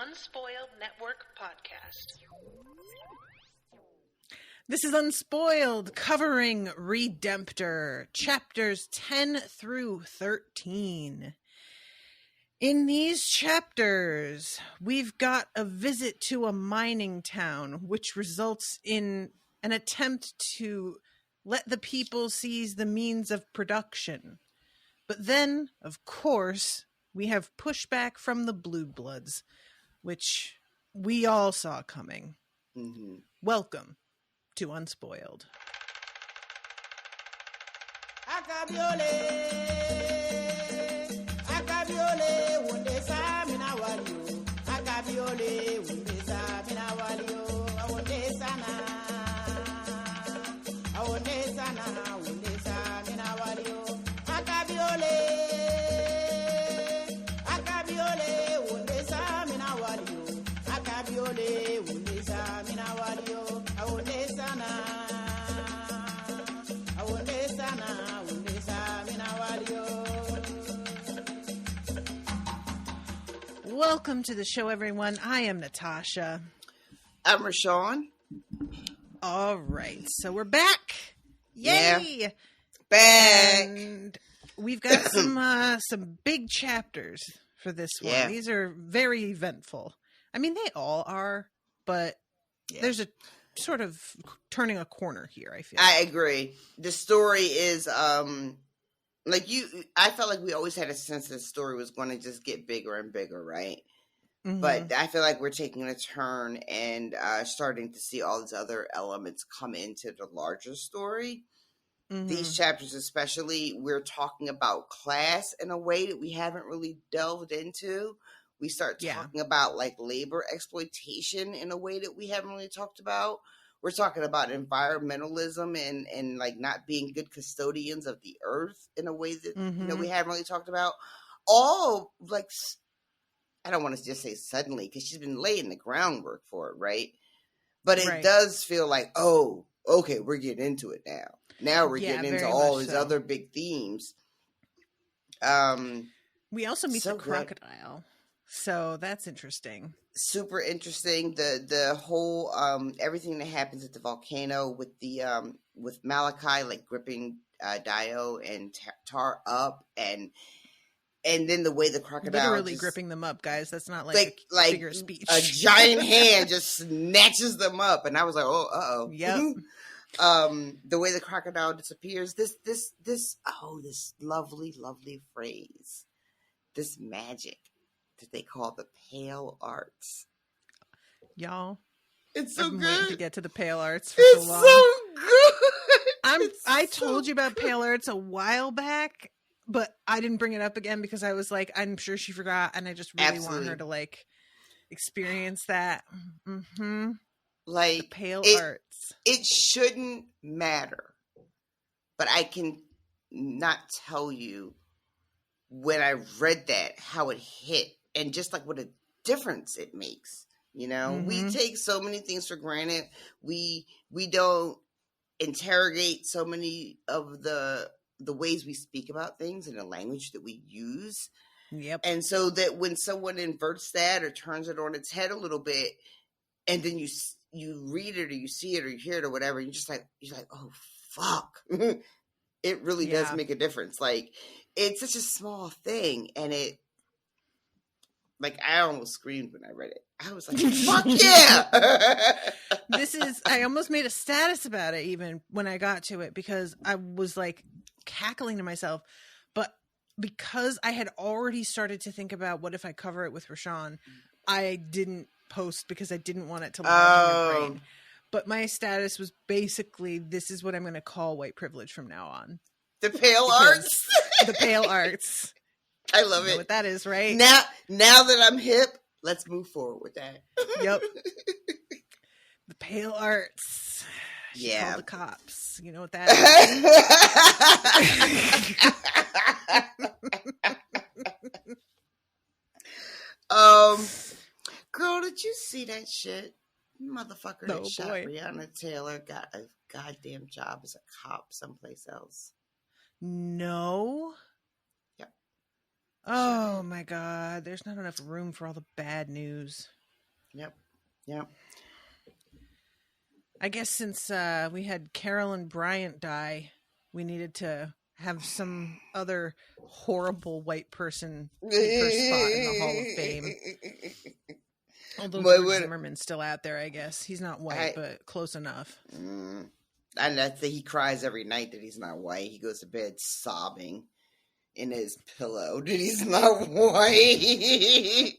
Unspoiled Network podcast. This is Unspoiled, covering Redemptor, chapters 10 through 13. In these chapters, we've got a visit to a mining town, which results in an attempt to let the people seize the means of production. But then, of course, we have pushback from the Blue Bloods, which we all saw coming. Mm-hmm. Welcome to Unspoiled. Welcome to the show, everyone. I am Natasha. I'm Rashawn. All right, so we're back. Yay! Yeah. Back. And we've got some big chapters for this one. Yeah. These are very eventful. I mean, they all are, but there's a sort of turning a corner here, I feel. I agree. The story is I felt like we always had a sense that the story was going to just get bigger and bigger, right? Mm-hmm. But I feel like we're taking a turn and starting to see all these other elements come into the larger story. Mm-hmm. These chapters especially, we're talking about class in a way that we haven't really delved into. We start talking about like labor exploitation in a way that we haven't really talked about. We're talking about environmentalism and like not being good custodians of the earth in a way that we haven't really talked about. All like, I don't want to just say suddenly because she's been laying the groundwork for it, right? But it does feel like, oh, okay, we're getting into it now. Now we're getting into all these other big themes. We also meet the crocodile. So that's interesting. Super interesting. The whole everything that happens at the volcano with the with Malachi like gripping Dio and Tar up and then the way the crocodile literally gripping them up, guys. That's not like a figure of speech. A giant hand just snatches them up, and I was like, oh, uh-oh. Yep. The way the crocodile disappears. This lovely, lovely phrase. This magic that they call the pale arts. Y'all, it's so I've been good waiting to get to the pale arts for it's so long. So good. I told you about pale arts a while back, but I didn't bring it up again because I was like, I'm sure she forgot, and I just really want her to like experience that. Mm-hmm. Like the pale arts. It shouldn't matter, but I can not tell you when I read that how it hit and just like what a difference it makes. You know, we take so many things for granted. We don't interrogate so many of the ways we speak about things and the language that we use. Yep. And so that when someone inverts that or turns it on its head a little bit, and then you read it or you see it or you hear it or whatever, you're like, oh fuck. It really does make a difference. Like, it's such a small thing, and it, like, I almost screamed when I read it. I was like, fuck yeah! I almost made a status about it even when I got to it because I was like cackling to myself. But because I had already started to think about what if I cover it with Rashawn, I didn't post because I didn't want it to lodge in your brain. But my status was basically, this is what I'm going to call white privilege from now on. The pale arts? The pale arts. I love it. You know what that is, right? Now that I'm hip, let's move forward with that. Yep. The pale arts. She Yeah. called the cops. You know what that is? Girl, did you see that shit? Motherfucker that shot Breonna Taylor got a goddamn job as a cop someplace else. No. Yep. Oh my God. There's not enough room for all the bad news. Yep. I guess since we had Carolyn Bryant die, we needed to have some other horrible white person take her spot in the Hall of Fame. Although George Zimmerman's still out there, I guess. He's not white, but close enough. I think he cries every night that he's not white. He goes to bed sobbing in his pillow that he's not white.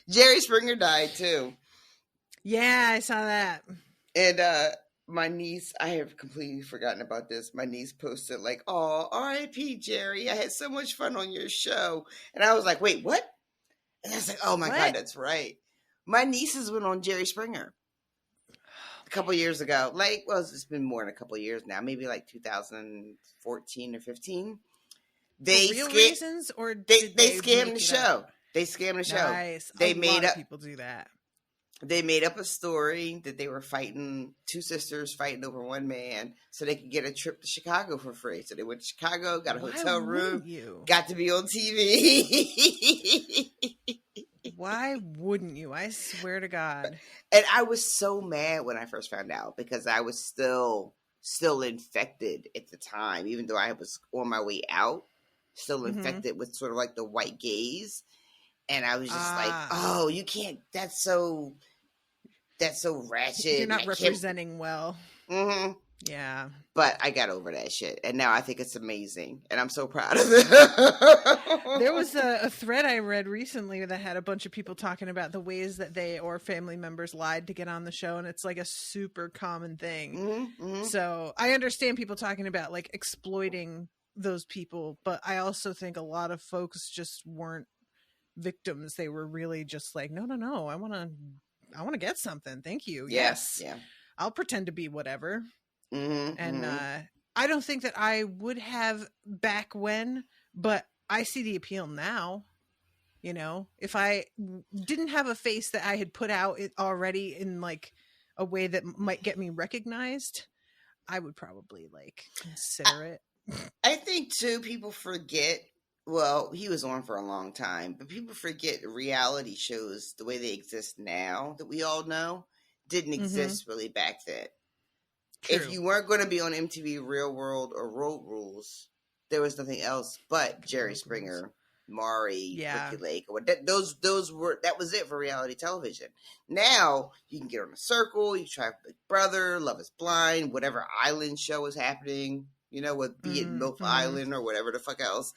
Jerry Springer died too. Yeah, I saw that. And my niece, I have completely forgotten about this. My niece posted like, "Oh, R.I.P. Jerry. I had so much fun on your show." And I was like, "Wait, what?" And I was like, "Oh my God, that's right." My nieces went on Jerry Springer a couple years ago. Like, well, it's been more than a couple years now. Maybe like 2014 or 15. They For real reasons, or they scammed the show. They scammed the show. Nice. They made up. People do that. They made up a story that they were fighting, two sisters fighting over one man, so they could get a trip to Chicago for free. So they went to Chicago, got a hotel room, got to be on TV. Why wouldn't you? I swear to God. And I was so mad when I first found out because I was still infected at the time, even though I was on my way out, still infected with sort of like the white gaze. And I was just like, oh, you can't, that's so ratchet. You're not representing well. Mm-hmm. Yeah. But I got over that shit. And now I think it's amazing. And I'm so proud of it. There was a thread I read recently that had a bunch of people talking about the ways that they or family members lied to get on the show. And it's like a super common thing. Mm-hmm. So I understand people talking about like exploiting those people. But I also think a lot of folks just weren't victims. They were really just like, no, I want to get something. Thank you. Yes. Yeah. I'll pretend to be whatever. And I don't think that I would have back when, but I see the appeal now. You know, if I didn't have a face that I had put out already in like a way that might get me recognized, I would probably like consider it. I think too, people forget. Well, he was on for a long time, but people forget reality shows the way they exist now that we all know didn't exist really back then. True. If you weren't going to be on MTV Real World or Road Rules, there was nothing else but Jerry Springer, Maury, Ricky Lake. That was it for reality television. Now you can get on a circle, you try Big Brother, Love Is Blind, whatever island show is happening. You know, with be it Milf Island or whatever the fuck else.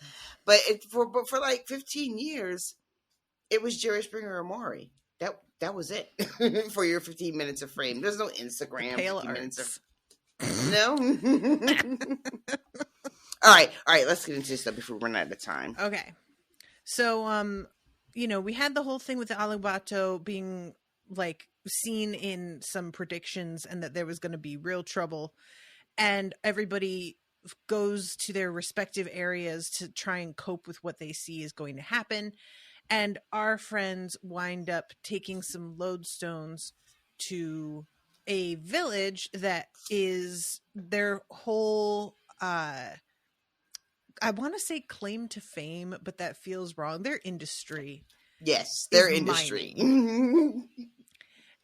But for like 15 years, it was Jerry Springer or Maury. That was it for your 15 minutes of fame. There's no Instagram. 15 minutes of no. All right. Let's get into this stuff before we run out of time. Okay. So, we had the whole thing with the alugbato being like seen in some predictions, and that there was going to be real trouble, and everybody goes to their respective areas to try and cope with what they see is going to happen. And our friends wind up taking some lodestones to a village that is their whole, I want to say claim to fame, but that feels wrong. Their industry. Yes, their industry.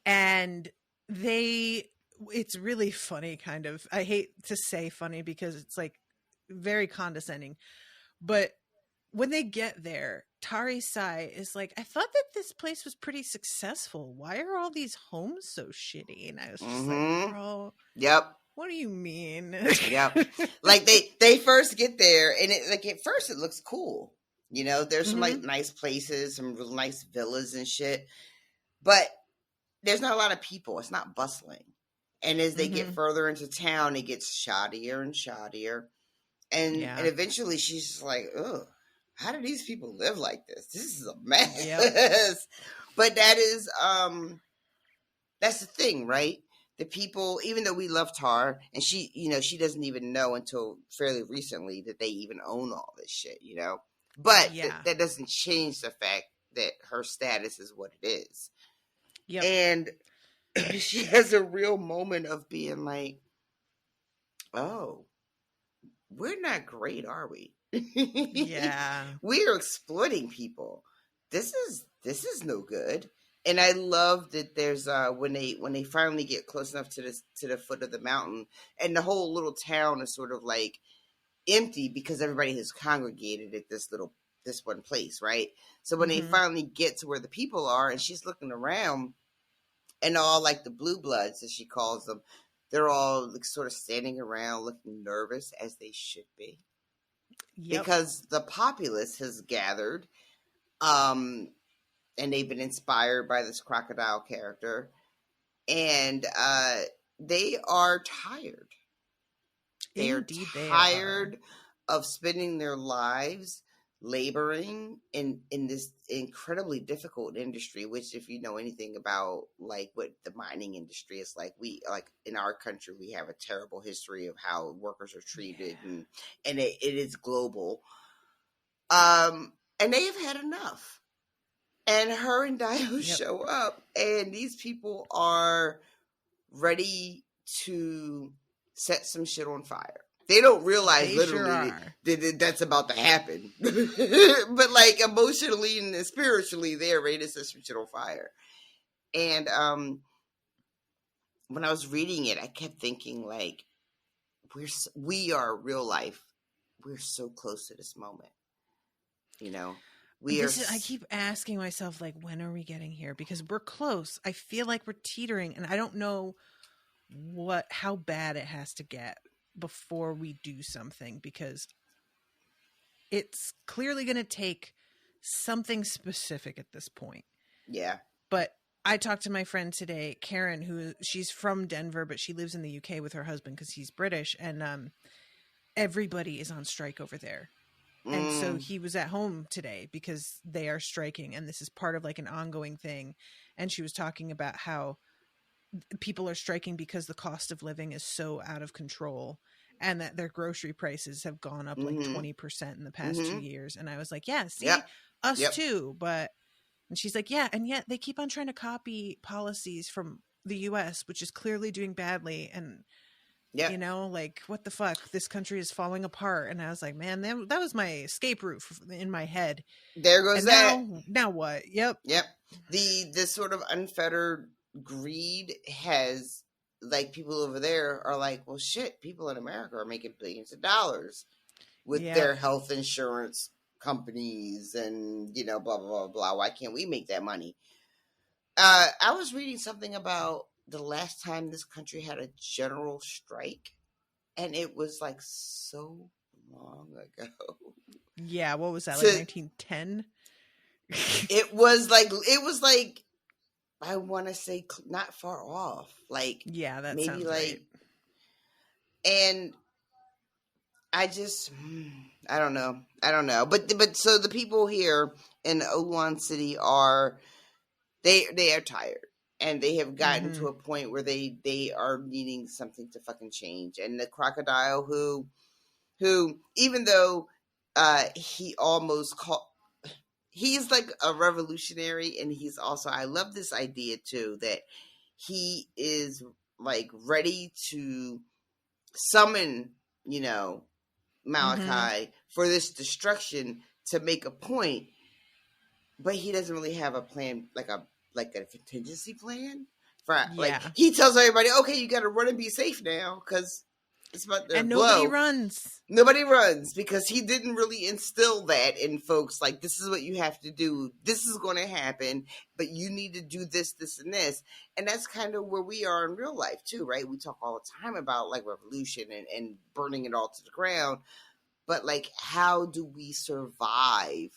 And it's really funny, kind of. I hate to say funny because it's like very condescending. But when they get there, Tarisai is like, I thought that this place was pretty successful. Why are all these homes so shitty? And I was just like, bro. Yep. What do you mean? Yep. Like they first get there, and at first it looks cool. You know, there's some like nice places, some real nice villas and shit. But there's not a lot of people. It's not bustling. And as they get further into town, it gets shoddier and shoddier. And eventually she's just like, ugh, how do these people live like this? This is a mess. Yep. But that is, that's the thing, right? The people, even though we love Tar, and she, she doesn't even know until fairly recently that they even own all this shit, But that doesn't change the fact that her status is what it is. Yep. And she has a real moment of being like, oh, we're not great, are we? Yeah. We are exploiting people. This is no good. And I love that there's when they finally get close enough to the foot of the mountain, and the whole little town is sort of like empty because everybody has congregated at this one place, right? So when they finally get to where the people are, and she's looking around, and all like the blue bloods, as she calls them, they're all like, sort of standing around looking nervous, as they should be. Yep. Because the populace has gathered, and they've been inspired by this crocodile character, and they are tired. They're tired of spending their lives laboring in this incredibly difficult industry, which, if you know anything about like what the mining industry is like, we like in our country, we have a terrible history of how workers are treated, and it is global. And they have had enough. And her and Dio show up, and these people are ready to set some shit on fire. They don't realize literally that that's about to happen. But like emotionally and spiritually, they're ready to set some shit on fire. And when I was reading it, I kept thinking like, we are real life. We're so close to this moment. You know? I keep asking myself, like, when are we getting here? Because we're close. I feel like we're teetering, and I don't know how bad it has to get before we do something, because it's clearly going to take something specific at this point. Yeah. But I talked to my friend today, Karen, she's from Denver, but she lives in the UK with her husband because he's British, and everybody is on strike over there. And so he was at home today because they are striking, and this is part of like an ongoing thing. And she was talking about how people are striking because the cost of living is so out of control, and that their grocery prices have gone up like 20% in the past 2 years. And I was like, yeah, see, us too. And she's like, yeah. And yet they keep on trying to copy policies from the US, which is clearly doing badly. And you know, like, what the fuck? This country is falling apart. And I was like, man, that was my escape route in my head. There goes that. Now what? Yep. The sort of unfettered greed has, like, people over there are like, well, shit, people in America are making billions of dollars with their health insurance companies and, you know, blah, blah, blah, blah. Why can't we make that money? I was reading something about the last time this country had a general strike, and it was like so long ago. Yeah, what was that, like 1910? It was like I want to say not far off. Like, yeah, that maybe sounds like right. And I just I don't know. But so the people here in Owan City are tired. And they have gotten to a point where they are needing something to fucking change. And the Crocodile, who even though he almost he's like a revolutionary, and he's also, I love this idea too, that he is like ready to summon, you know, Malachi for this destruction to make a point, but he doesn't really have a plan, like a contingency plan for like, he tells everybody, okay, you got to run and be safe now because it's about to blow. Nobody runs because he didn't really instill that in folks. Like, this is what you have to do. This is going to happen, but you need to do this, this, and this. And that's kind of where we are in real life too, right? We talk all the time about like revolution and burning it all to the ground. But like, how do we survive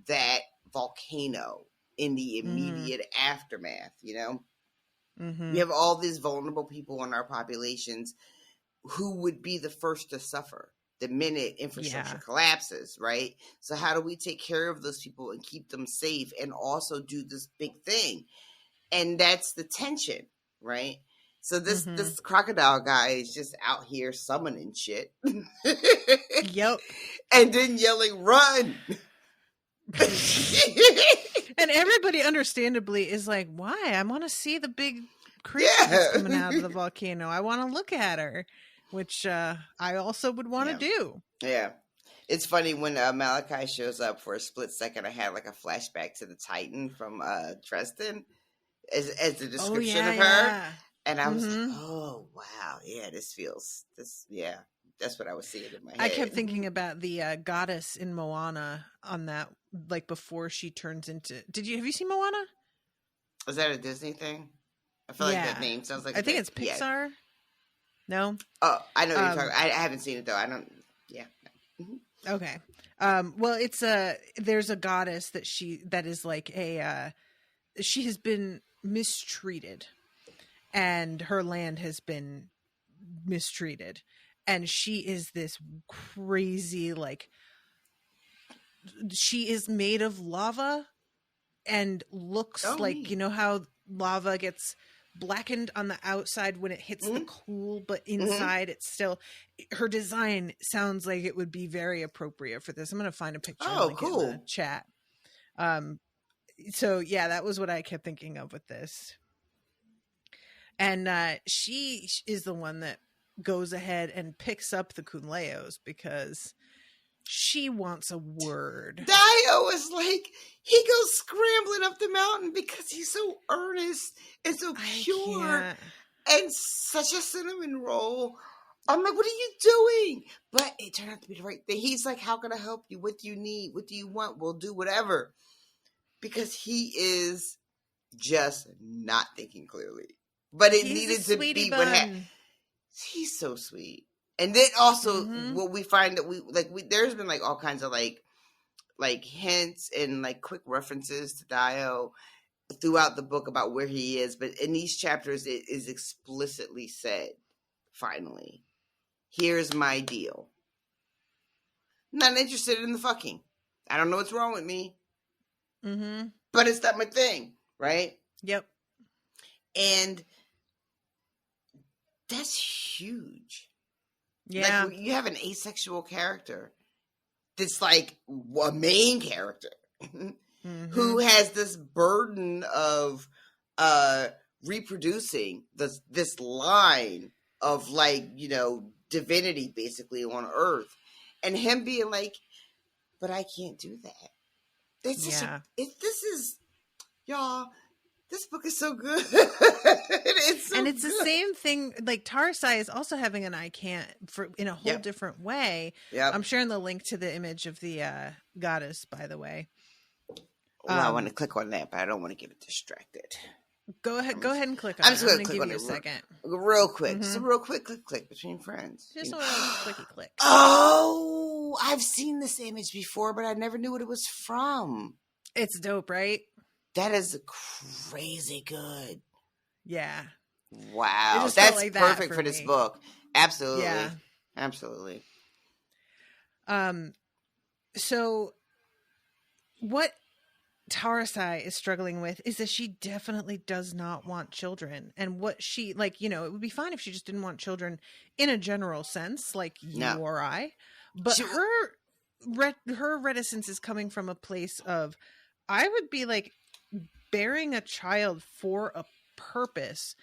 that volcano in the immediate aftermath, you know? We have all these vulnerable people in our populations who would be the first to suffer the minute infrastructure collapses, right? So how do we take care of those people and keep them safe and also do this big thing? And that's the tension, right? So this crocodile guy is just out here summoning shit. Yep. And then yelling, run! And everybody understandably is like, why? I want to see the big creature that's coming out of the volcano. I want to look at her, which I also would want to do. Yeah. It's funny when Malachi shows up for a split second. I had like a flashback to the Titan from Dresden as the description of her, and I was like, "Oh wow, yeah, yeah." That's what I was seeing in my head. I kept thinking about the goddess in Moana on that, like before she turns into. Have you seen Moana? Is that a Disney thing? I feel like that name sounds like. I think it's Pixar. Yeah. No. Oh, I know what you're talking. I haven't seen it though. I don't. Yeah. Mm-hmm. Okay. Well, there's a goddess that is like she has been mistreated, and her land has been mistreated, and she is this crazy, like, she is made of lava and looks like, you know how lava gets blackened on the outside when it hits the coal, but inside it's still, her design sounds like it would be very appropriate for this. I'm going to find a picture and link it in the chat. So yeah, that was what I kept thinking of with this. And she is the one that goes ahead and picks up the Kunleos because she wants a word. Dio is like, he goes scrambling up the mountain because he's so earnest and so pure and such a cinnamon roll. I'm like, what are you doing? But it turned out to be the right thing. He's like, how can I help you? What do you need? What do you want? We'll do whatever. Because he is just not thinking clearly. But it needed to be what happened. He's so sweet. And then also what we find that there's been like all kinds of like hints and like quick references to Dio throughout the book about where he is. But in these chapters, it is explicitly said, finally, here's my deal. Not interested in the fucking. I don't know what's wrong with me. But it's not my thing, right? Yep. And that's huge. Yeah. Like, you have an asexual character that's like a main character who has this burden of reproducing this line of, like, you know, divinity basically on Earth. And him being like, but I can't do that. Y'all, this book is so good. It's the same thing. Like, Tarisai is also having an I can't in a whole different way. Yep. I'm sharing the link to the image of the goddess, by the way. Well, I want to click on that, but I don't want to get it distracted. Go ahead and click on it. I'm just going to give you a second. Real quick. Just a real quick click between friends. Just a little clicky click. Oh, I've seen this image before, but I never knew what it was from. It's dope, right? That is crazy good. Yeah. Wow. That's like perfect for this book. Absolutely. Yeah. Absolutely. So what Tarisai is struggling with is that she definitely does not want children. And what she, like, you know, it would be fine if she just didn't want children in a general sense, like you or I. But her reticence is coming from a place of, I would be like, bearing a child for a purpose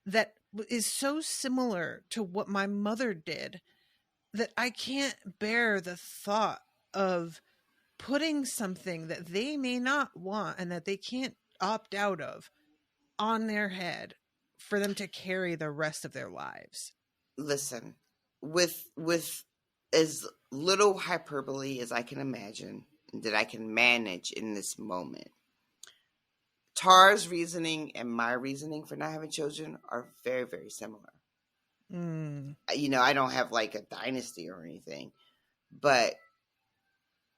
that is so similar to what my mother did that I can't bear the thought of putting something that they may not want and that they can't opt out of on their head for them to carry the rest of their lives. Listen, with as little hyperbole as I can imagine that I can manage in this moment, Tara's reasoning and my reasoning for not having children are very, very similar. You know, I don't have like a dynasty or anything, but,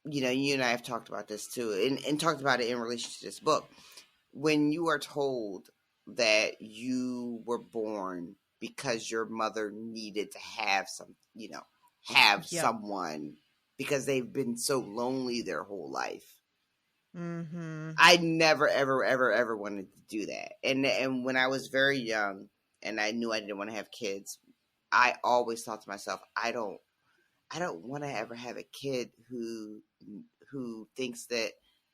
you know, you and I have talked about this too, and talked about it in relation to this book. When you are told that you were born because your mother needed to have someone because they've been so lonely their whole life. I never, ever, ever, ever wanted to do that. And when I was very young and I knew I didn't want to have kids, I always thought to myself, I don't want to ever have a kid who thinks that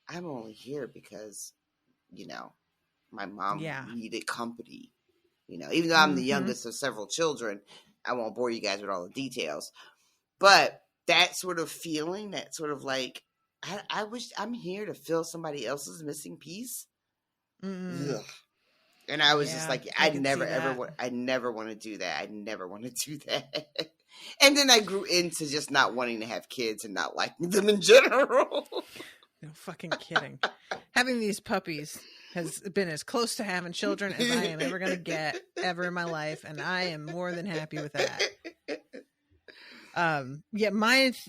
I'm only here because, you know, my mom needed company. You know, even though I'm the youngest of several children, I won't bore you guys with all the details. But that sort of feeling, that sort of like, I wish I'm here to fill somebody else's missing piece. Ugh. And I was just like, I never want to do that. I never want to do that. And then I grew into just not wanting to have kids and not liking them in general. No fucking kidding. Having these puppies has been as close to having children as I am ever going to get ever in my life. And I am more than happy with that.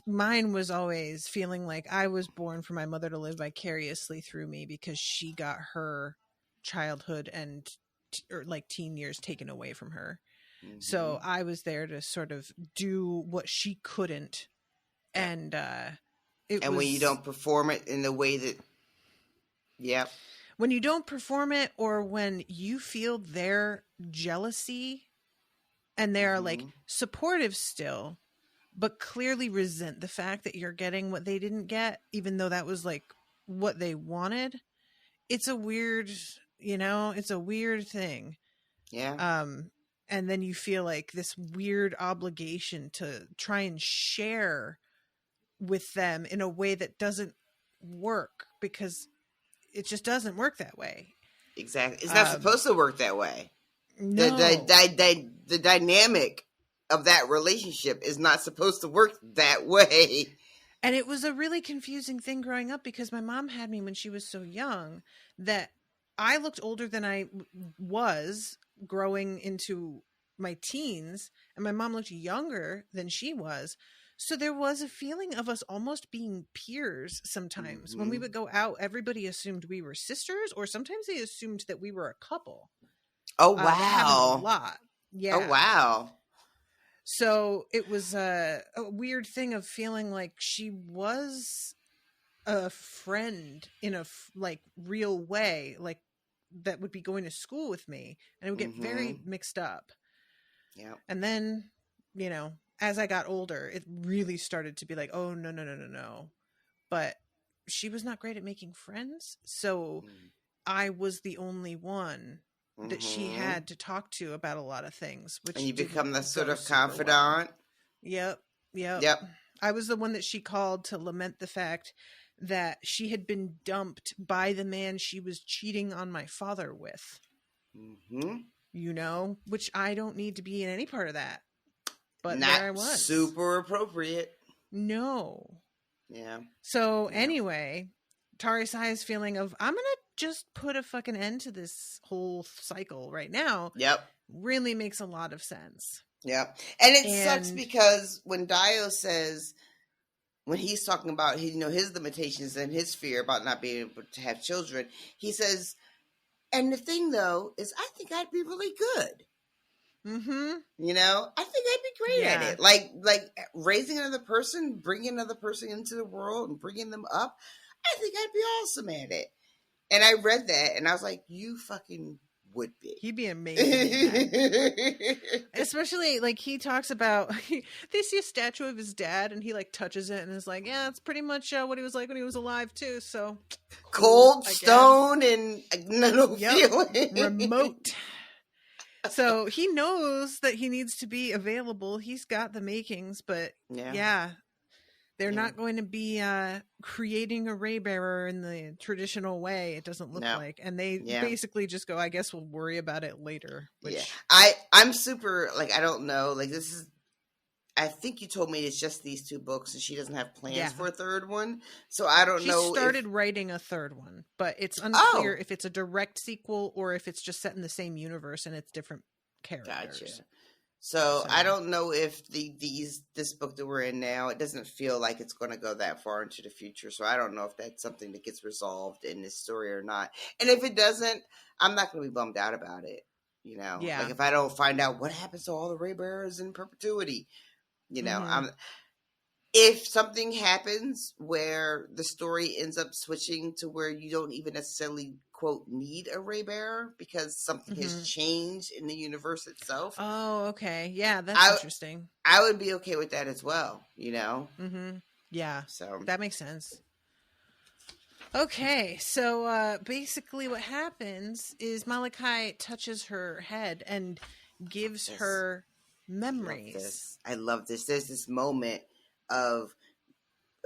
Mine was always feeling like I was born for my mother to live vicariously through me because she got her childhood and like teen years taken away from her. Mm-hmm. So I was there to sort of do what she couldn't. And when you don't perform it in the way that, when you don't perform it, or when you feel their jealousy and they're like supportive still, but clearly resent the fact that you're getting what they didn't get, even though that was like what they wanted. It's a weird, it's a weird thing. Yeah. And then you feel like this weird obligation to try and share with them in a way that doesn't work, because it just doesn't work that way. Exactly. It's not supposed to work that way. No. The dynamic of that relationship is not supposed to work that way. And it was a really confusing thing growing up, because my mom had me when she was so young that I looked older than I was growing into my teens, and my mom looked younger than she was. So there was a feeling of us almost being peers sometimes. When we would go out, everybody assumed we were sisters, or sometimes they assumed that we were a couple. Oh, wow. That happened a lot. Yeah. Oh, wow. So it was a weird thing of feeling like she was a friend in a like real way, like that would be going to school with me, and it would get very mixed up. Yeah. And then, as I got older, it really started to be like, oh, no. But she was not great at making friends. So I was the only one that she had to talk to about a lot of things. And you become the sort of confidant. Well. Yep. I was the one that she called to lament the fact that she had been dumped by the man she was cheating on my father with. Which I don't need to be in any part of that. But not there I was. Super appropriate. No. Yeah. So anyway, Tarisai's feeling of, I'm going to just put a fucking end to this whole cycle right now. Yep. Really makes a lot of sense. Yep. And it sucks because when Dio says, when he's talking about his limitations and his fear about not being able to have children, he says, and the thing though is I think I'd be really good. I think I'd be great at it. Like raising another person, bringing another person into the world and bringing them up. I think I'd be awesome at it. And I read that and I was like, you fucking would be. He'd be amazing. Especially like he talks about, they see a statue of his dad and he like touches it and is like, yeah, it's pretty much what he was like when he was alive too. So cold, stone, and no feeling. Remote. So he knows that he needs to be available. He's got the makings, but they're not going to be creating a ray bearer in the traditional way. It doesn't look like, and they basically just go, I guess we'll worry about it later. Which I'm super like, I don't know. Like this is, I think you told me it's just these two books and she doesn't have plans for a third one. So I don't know. She started writing a third one, but it's unclear if it's a direct sequel or if it's just set in the same universe and it's different characters. Gotcha. So I don't know if this book that we're in now, it doesn't feel like it's going to go that far into the future. So I don't know if that's something that gets resolved in this story or not. And if it doesn't, I'm not going to be bummed out about it. Like if I don't find out what happens to all the ray bearers in perpetuity. If something happens where the story ends up switching to where you don't even necessarily, quote, need a ray bearer because something has changed in the universe itself. Oh, okay. Yeah, that's interesting. I would be okay with that as well, Yeah, so that makes sense. Okay, so basically what happens is Malachi touches her head and gives her memories. I love this. There's this moment of,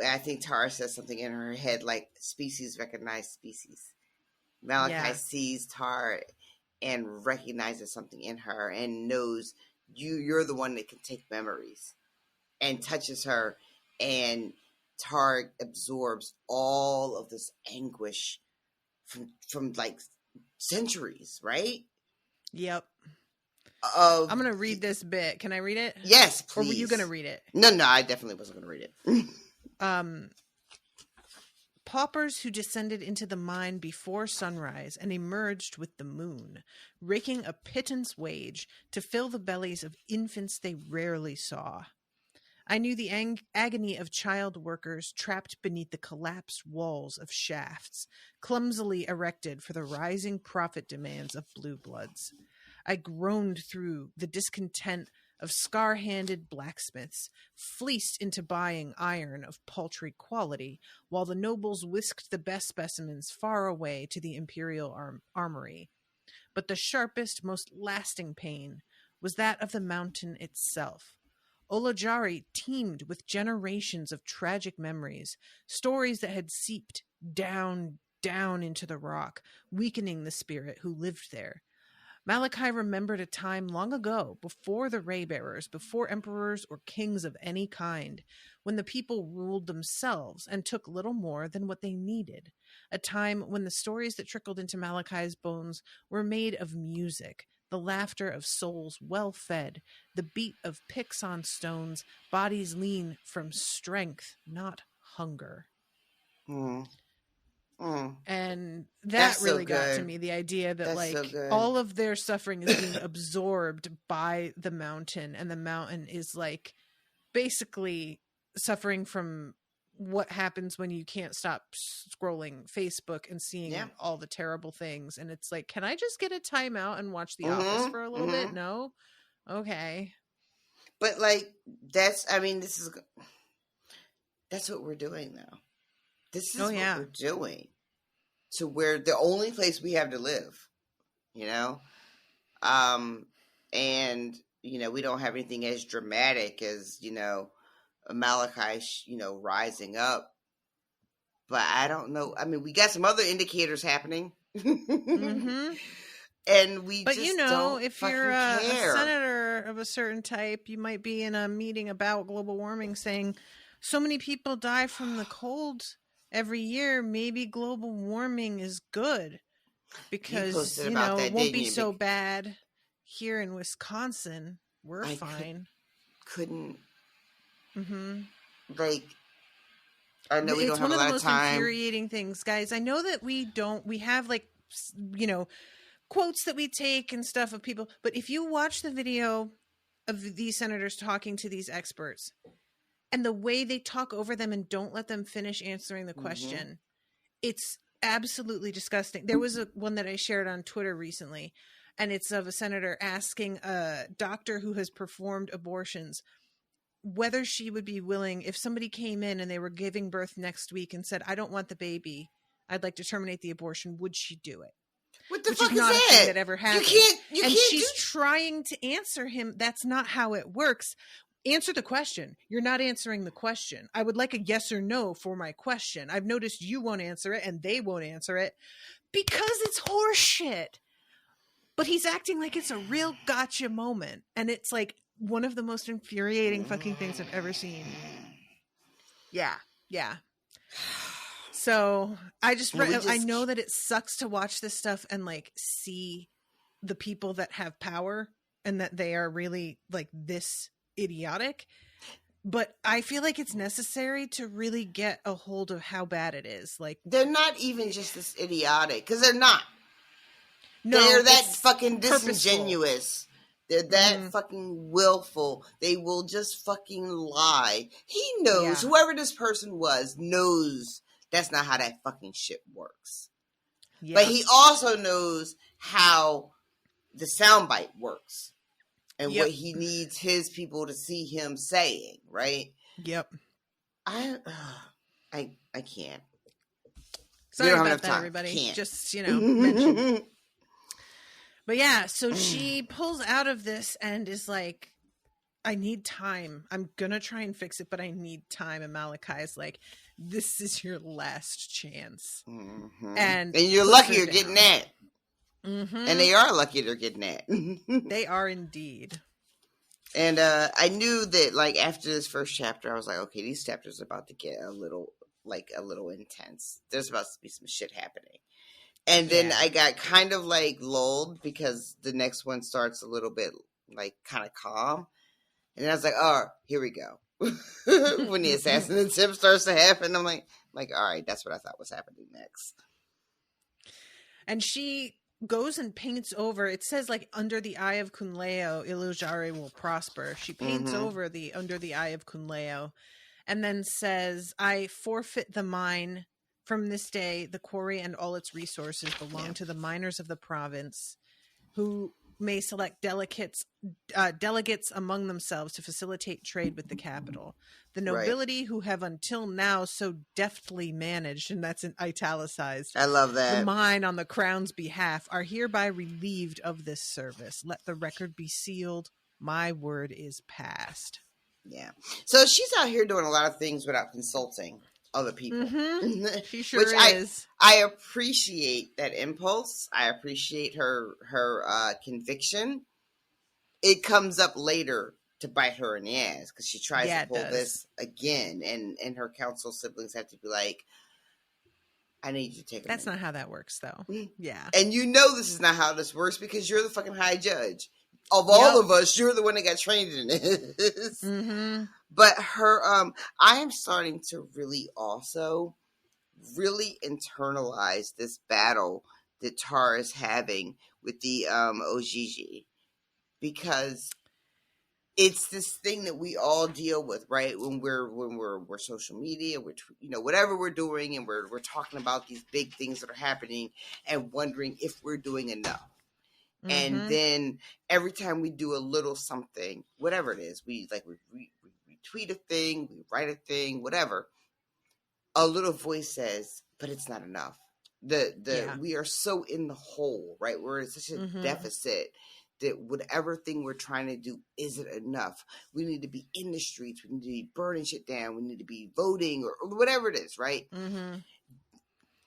I think Tara says something in her head like species recognize species. Malachi sees Tara and recognizes something in her and knows you're the one that can take memories, and touches her, and Tara absorbs all of this anguish from like centuries, right? Yep. I'm going to read this bit. Can I read it? Yes, please. Or were you going to read it? No, I definitely wasn't going to read it. Paupers who descended into the mine before sunrise and emerged with the moon, raking a pittance wage to fill the bellies of infants they rarely saw. I knew the agony of child workers trapped beneath the collapsed walls of shafts, clumsily erected for the rising profit demands of blue bloods. I groaned through the discontent of scar-handed blacksmiths, fleeced into buying iron of paltry quality, while the nobles whisked the best specimens far away to the imperial armory. But the sharpest, most lasting pain was that of the mountain itself. Olajari teemed with generations of tragic memories, stories that had seeped down into the rock, weakening the spirit who lived there. Malachi remembered a time long ago, before the Ray-bearers, before emperors or kings of any kind, when the people ruled themselves and took little more than what they needed. A time when the stories that trickled into Malachi's bones were made of music, the laughter of souls well-fed, the beat of picks on stones, bodies lean from strength, not hunger. And that really got to me, the idea that all of their suffering is being absorbed by the mountain, and the mountain is like basically suffering from what happens when you can't stop scrolling Facebook and seeing all the terrible things. And it's like, can I just get a timeout and watch The Office for a little bit? No? Okay. But like, that's what we're doing now. This is what we're doing. So we're the only place we have to live, you know? And, you know, we don't have anything as dramatic as, you know, Malachi, you know, rising up. But I don't know. I mean, we got some other indicators happening. And we but just you know, don't if fucking you're a care. senator of a certain type, you might be in a meeting about global warming saying so many people die from the cold every year. Maybe global warming is good because, you know, it won't be so bad here in Wisconsin. We're fine. Couldn't. Like, I know we don't have a lot of time. It's one of the most infuriating things, guys. I know that we have like, you know, quotes that we take and stuff of people, but if you watch the video of these senators talking to these experts and the way they talk over them and don't let them finish answering the question, it's absolutely disgusting. There was one that I shared on Twitter recently, and it's of a senator asking a doctor who has performed abortions whether she would be willing, if somebody came in and they were giving birth next week and said, I don't want the baby, I'd like to terminate the abortion, would she do it? What the Which fuck is not is a that? thing that ever happened. You can't she's trying to answer him. That's not how it works. Answer the question. You're not answering the question. I would like a yes or no for my question. I've noticed you won't answer it and they won't answer it because it's horseshit. But he's acting like it's a real gotcha moment. And it's like one of the most infuriating fucking things I've ever seen. Yeah. So I I know that it sucks to watch this stuff and like see the people that have power and that they are really like this idiotic, but I feel like it's necessary to really get a hold of how bad it is. Like, they're not even just this idiotic, because they're not. No, they're that fucking disingenuous. They're that fucking willful. They will just fucking lie. He knows, whoever this person was knows that's not how that fucking shit works. Yeah. But he also knows how the soundbite works and what he needs his people to see him saying, right? Yep. I can't. Sorry about that, everybody. Can't. Just, you know, mention. But yeah, so she pulls out of this and is like, I need time. I'm gonna try and fix it, but I need time. And Malachi's like, this is your last chance. Mm-hmm. And you're lucky you're getting that. Mm-hmm. And they are lucky they're getting that. They are indeed. And I knew that, like, after this first chapter, I was like, okay, these chapters are about to get a little intense. There's about to be some shit happening. And then I got kind of, like, lulled because the next one starts a little bit, like, kind of calm. And I was like, oh, here we go. When the assassin attempt starts to happen, I'm like, all right, that's what I thought was happening next. And she goes and paints over, it says, like, under the eye of Kunleo, Ilujare will prosper. She paints over the under the eye of Kunleo and then says, I forfeit the mine. From this day, the quarry and all its resources belong to the miners of the province, who may select delegates among themselves to facilitate trade with the capital. The nobility who have until now so deftly managed, and that's in italicized, I love that, the mine on the crown's behalf, are hereby relieved of this service. Let the record be sealed. My word is passed. Yeah. So she's out here doing a lot of things without consulting other people. She sure is. I appreciate that impulse. I appreciate her conviction. It comes up later to bite her in the ass because she tries to pull this again, and her council siblings have to be like, I need you to take a That's minute. not how that works, though. Yeah. And you know this is not how this works because you're the fucking high judge. Of all of us, you're the one that got trained in this. But her, I am starting to really internalize this battle that Tara is having with the Ojiji, because it's this thing that we all deal with, right? When we're social media, which, you know, whatever we're doing, and we're talking about these big things that are happening and wondering if we're doing enough. And then every time we do a little something, whatever it is, we tweet a thing, we write a thing, whatever, a little voice says, but it's not enough. We are so in the hole, right? We're in such a deficit that whatever thing we're trying to do isn't enough. We need to be in the streets. We need to be burning shit down. We need to be voting or whatever it is, right?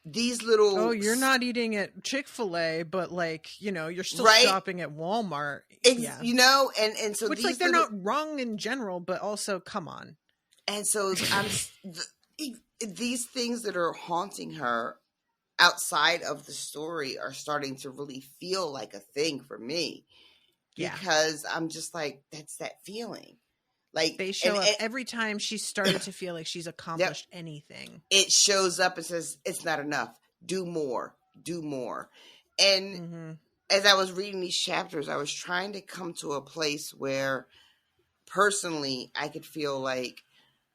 These little... Oh, you're not eating at Chick-fil-A, but, like, you know, you're still shopping at Walmart. You know, and so which, like, they're not wrong in general, but also, come on. And so these things that are haunting her outside of the story are starting to really feel like a thing for me. Because I'm just like, that's that feeling. Like, they show up every time she's started to feel like she's accomplished anything. It shows up and says, it's not enough. Do more. And as I was reading these chapters, I was trying to come to a place where personally I could feel like,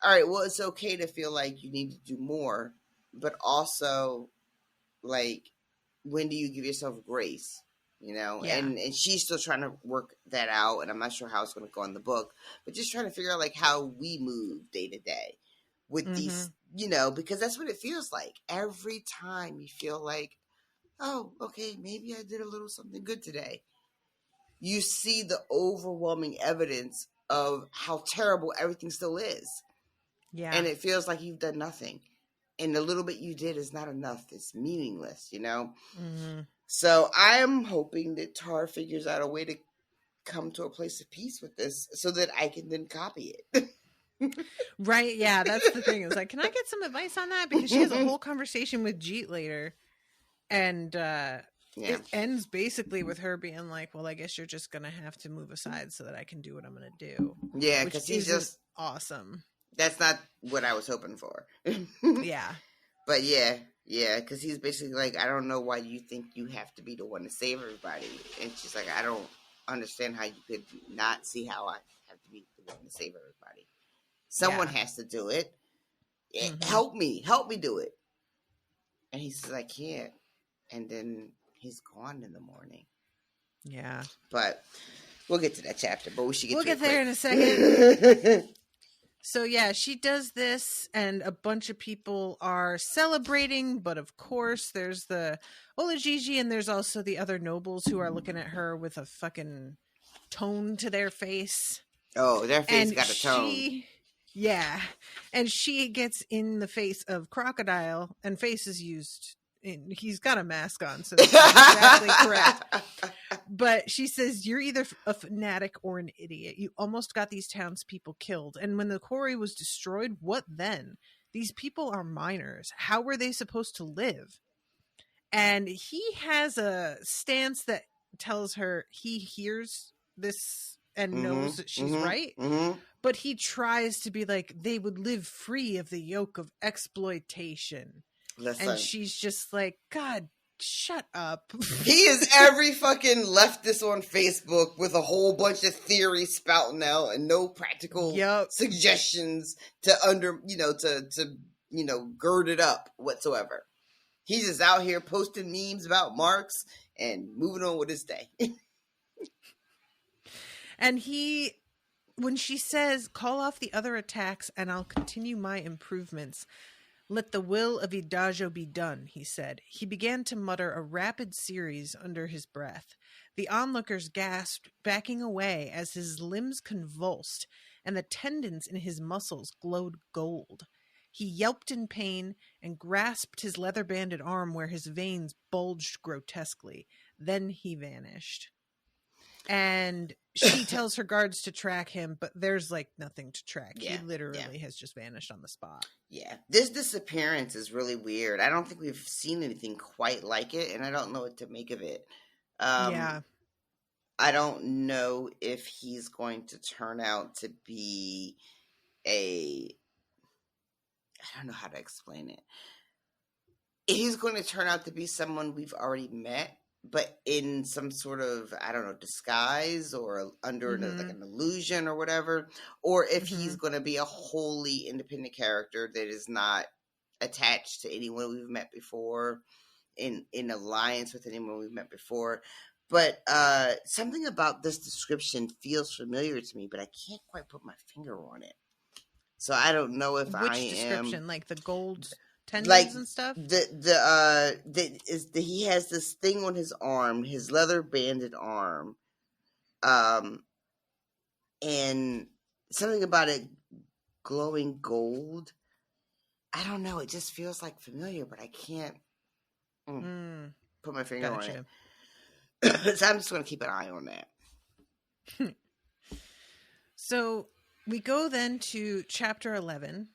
all right, well, it's okay to feel like you need to do more, but also, like, when do you give yourself grace? You know, and she's still trying to work that out, and I'm not sure how it's going to go in the book, but just trying to figure out, like, how we move day to day with these, you know, because that's what it feels like. Every time you feel like, oh, okay, maybe I did a little something good today, you see the overwhelming evidence of how terrible everything still is. Yeah. And it feels like you've done nothing. And the little bit you did is not enough. It's meaningless, you know? So I'm hoping that Tar figures out a way to come to a place of peace with this so that I can then copy it. Right. Yeah. That's the thing. It's like, can I get some advice on that? Because she has a whole conversation with Jeet later. And it ends basically with her being like, well, I guess you're just going to have to move aside so that I can do what I'm going to do. Yeah. Because he's just awesome. That's not what I was hoping for. Yeah. But yeah, because he's basically like, I don't know why you think you have to be the one to save everybody. And she's like, I don't understand how you could not see how I have to be the one to save everybody. Someone has to do it. Help me do it. And he says, I can't. And then he's gone in the morning. Yeah. But we'll get to that chapter. But we should get there in a second. So, yeah, she does this, and a bunch of people are celebrating, but of course, there's the Olajiji, and there's also the other nobles who are looking at her with a fucking tone to their face. Oh, their face And got a tone. yeah, and she gets in the face of Crocodile, and face is used. He's got a mask on, so that's not exactly correct. But she says, you're either a fanatic or an idiot. You almost got these townspeople killed. And when the quarry was destroyed, what then? These people are miners. How were they supposed to live? And he has a stance that tells her he hears this and knows that she's right. But he tries to be like, they would live free of the yoke of exploitation. Listen. And she's just like, God, shut up. He is every fucking leftist on Facebook with a whole bunch of theories spouting out and no practical suggestions to gird it up whatsoever. He's just out here posting memes about Marx and moving on with his day. And when she says, call off the other attacks and I'll continue my improvements, let the will of Idagio be done, he said. He began to mutter a rapid series under his breath. The onlookers gasped, backing away as his limbs convulsed and the tendons in his muscles glowed gold. He yelped in pain and grasped his leather-banded arm where his veins bulged grotesquely. Then he vanished. And she tells her guards to track him, but there's like nothing to track. He literally has just vanished on the spot. Yeah. This disappearance is really weird. I don't think we've seen anything quite like it, and I don't know what to make of it. I don't know if he's going to turn out to be I don't know how to explain it. He's going to turn out to be someone we've already met, but in some sort of, I don't know, disguise or under like an illusion or whatever. Or if he's going to be a wholly independent character that is not attached to anyone we've met before, in alliance with anyone we've met before. But something about this description feels familiar to me, but I can't quite put my finger on it. So I don't know if Which description? Like the gold tendons like and stuff? He has this thing on his arm, his leather banded arm, and something about it glowing gold. I don't know. It just feels like familiar, but I can't put my finger on it. So I'm just going to keep an eye on that. So we go then to chapter 11,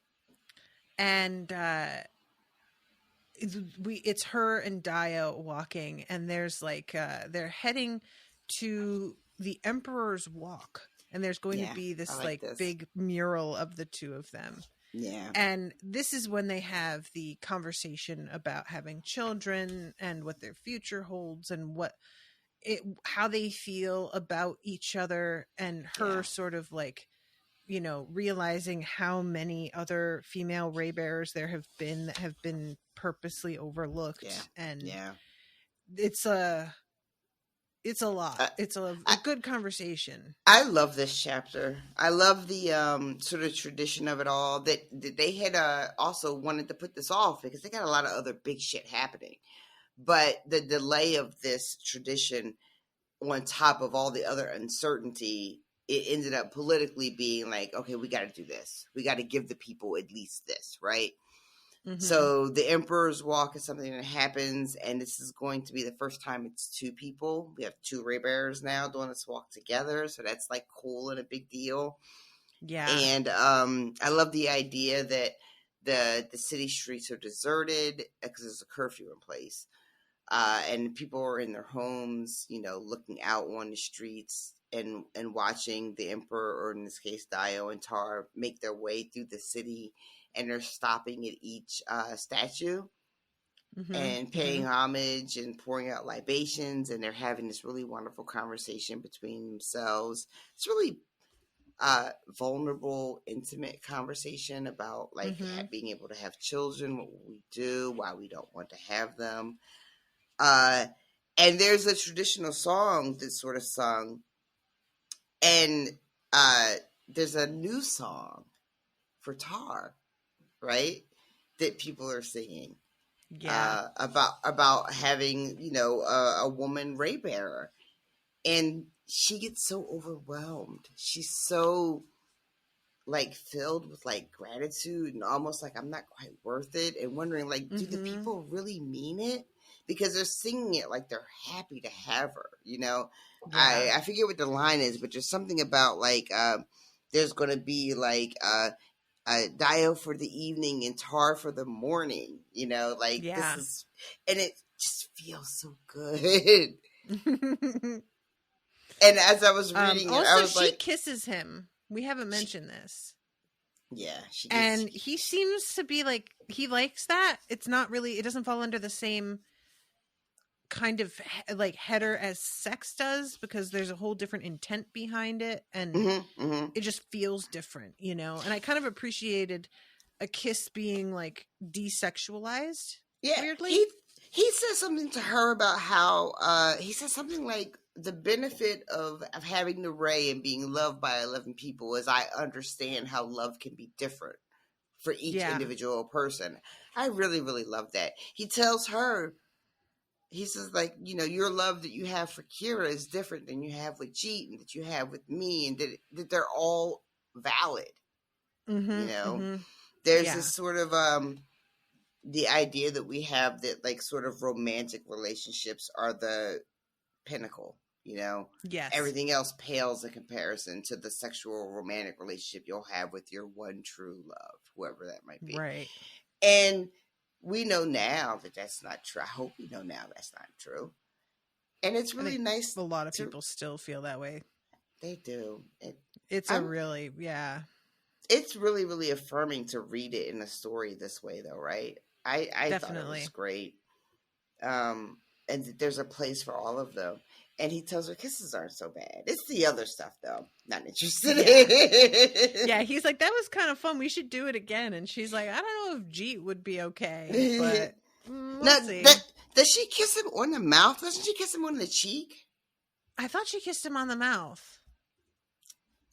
and it's her and Dio walking, and there's like they're heading to the Emperor's Walk, and there's going to be this big mural of the two of them. Yeah. And this is when they have the conversation about having children and what their future holds and how they feel about each other, and her sort of like, realizing how many other female ray bearers there have been that have been purposely overlooked. And it's a lot. It's a good conversation. I love this chapter. I love the sort of tradition of it all, that they had also wanted to put this off because they got a lot of other big shit happening. But the delay of this tradition on top of all the other uncertainty, it ended up politically being like, okay, we got to do this. We got to give the people at least this, right? So the Emperor's Walk is something that happens, and this is going to be the first time it's two people. We have two Ray Bearers now doing this walk together, so that's like cool and a big deal. Yeah. And I love the idea that the city streets are deserted because there's a curfew in place. And people are in their homes, looking out on the streets and watching the Emperor, or in this case, Dio and Tar, make their way through the city. And they're stopping at each statue and paying homage and pouring out libations. And they're having this really wonderful conversation between themselves. It's really vulnerable, intimate conversation about being able to have children, what we do, why we don't want to have them. And there's a traditional song that's sort of sung. And there's a new song for Tar, right, that people are singing about having a woman ray bearer, and she gets so overwhelmed. She's so like filled with like gratitude and almost like I'm not quite worth it, and wondering like, do the people really mean it? Because they're singing it like they're happy to have her, you know. Yeah. I forget what the line is, but there's something about like there's gonna be like Dio for the evening and Tar for the morning, you know, like this is, and it just feels so good. And as I was reading it, also, I was she like, kisses him. We haven't mentioned this. Yeah, she and gets, he seems to be like, he likes that. It's not really, it doesn't fall under the same kind of like header as sex does, because there's a whole different intent behind it, and it just feels different, you know. And I kind of appreciated a kiss being like desexualized. Yeah, weirdly. He says something to her about how he says something like, the benefit of having the ray and being loved by 11 people is I understand how love can be different for each individual person. I really, really love that. He tells her, he says, like, you know, your love that you have for Kira is different than you have with Jeet and that you have with me, and that they're all valid. You know, there's this sort of the idea that we have that like sort of romantic relationships are the pinnacle. You know, everything else pales in comparison to the sexual romantic relationship you'll have with your one true love, whoever that might be. Right. And we know now that that's not true. I hope we know now that's not true. And it's really nice. A lot of people still feel that way. They do. It's a really, It's really, really affirming to read it in a story this way, though, right? I thought it was great. And there's a place for all of them. And he tells her kisses aren't so bad. It's the other stuff, though. Not interested in. Yeah, he's like, that was kind of fun. We should do it again. And she's like, I don't know if Jeet would be okay, but we'll see. Does she kiss him on the mouth? Doesn't she kiss him on the cheek? I thought she kissed him on the mouth.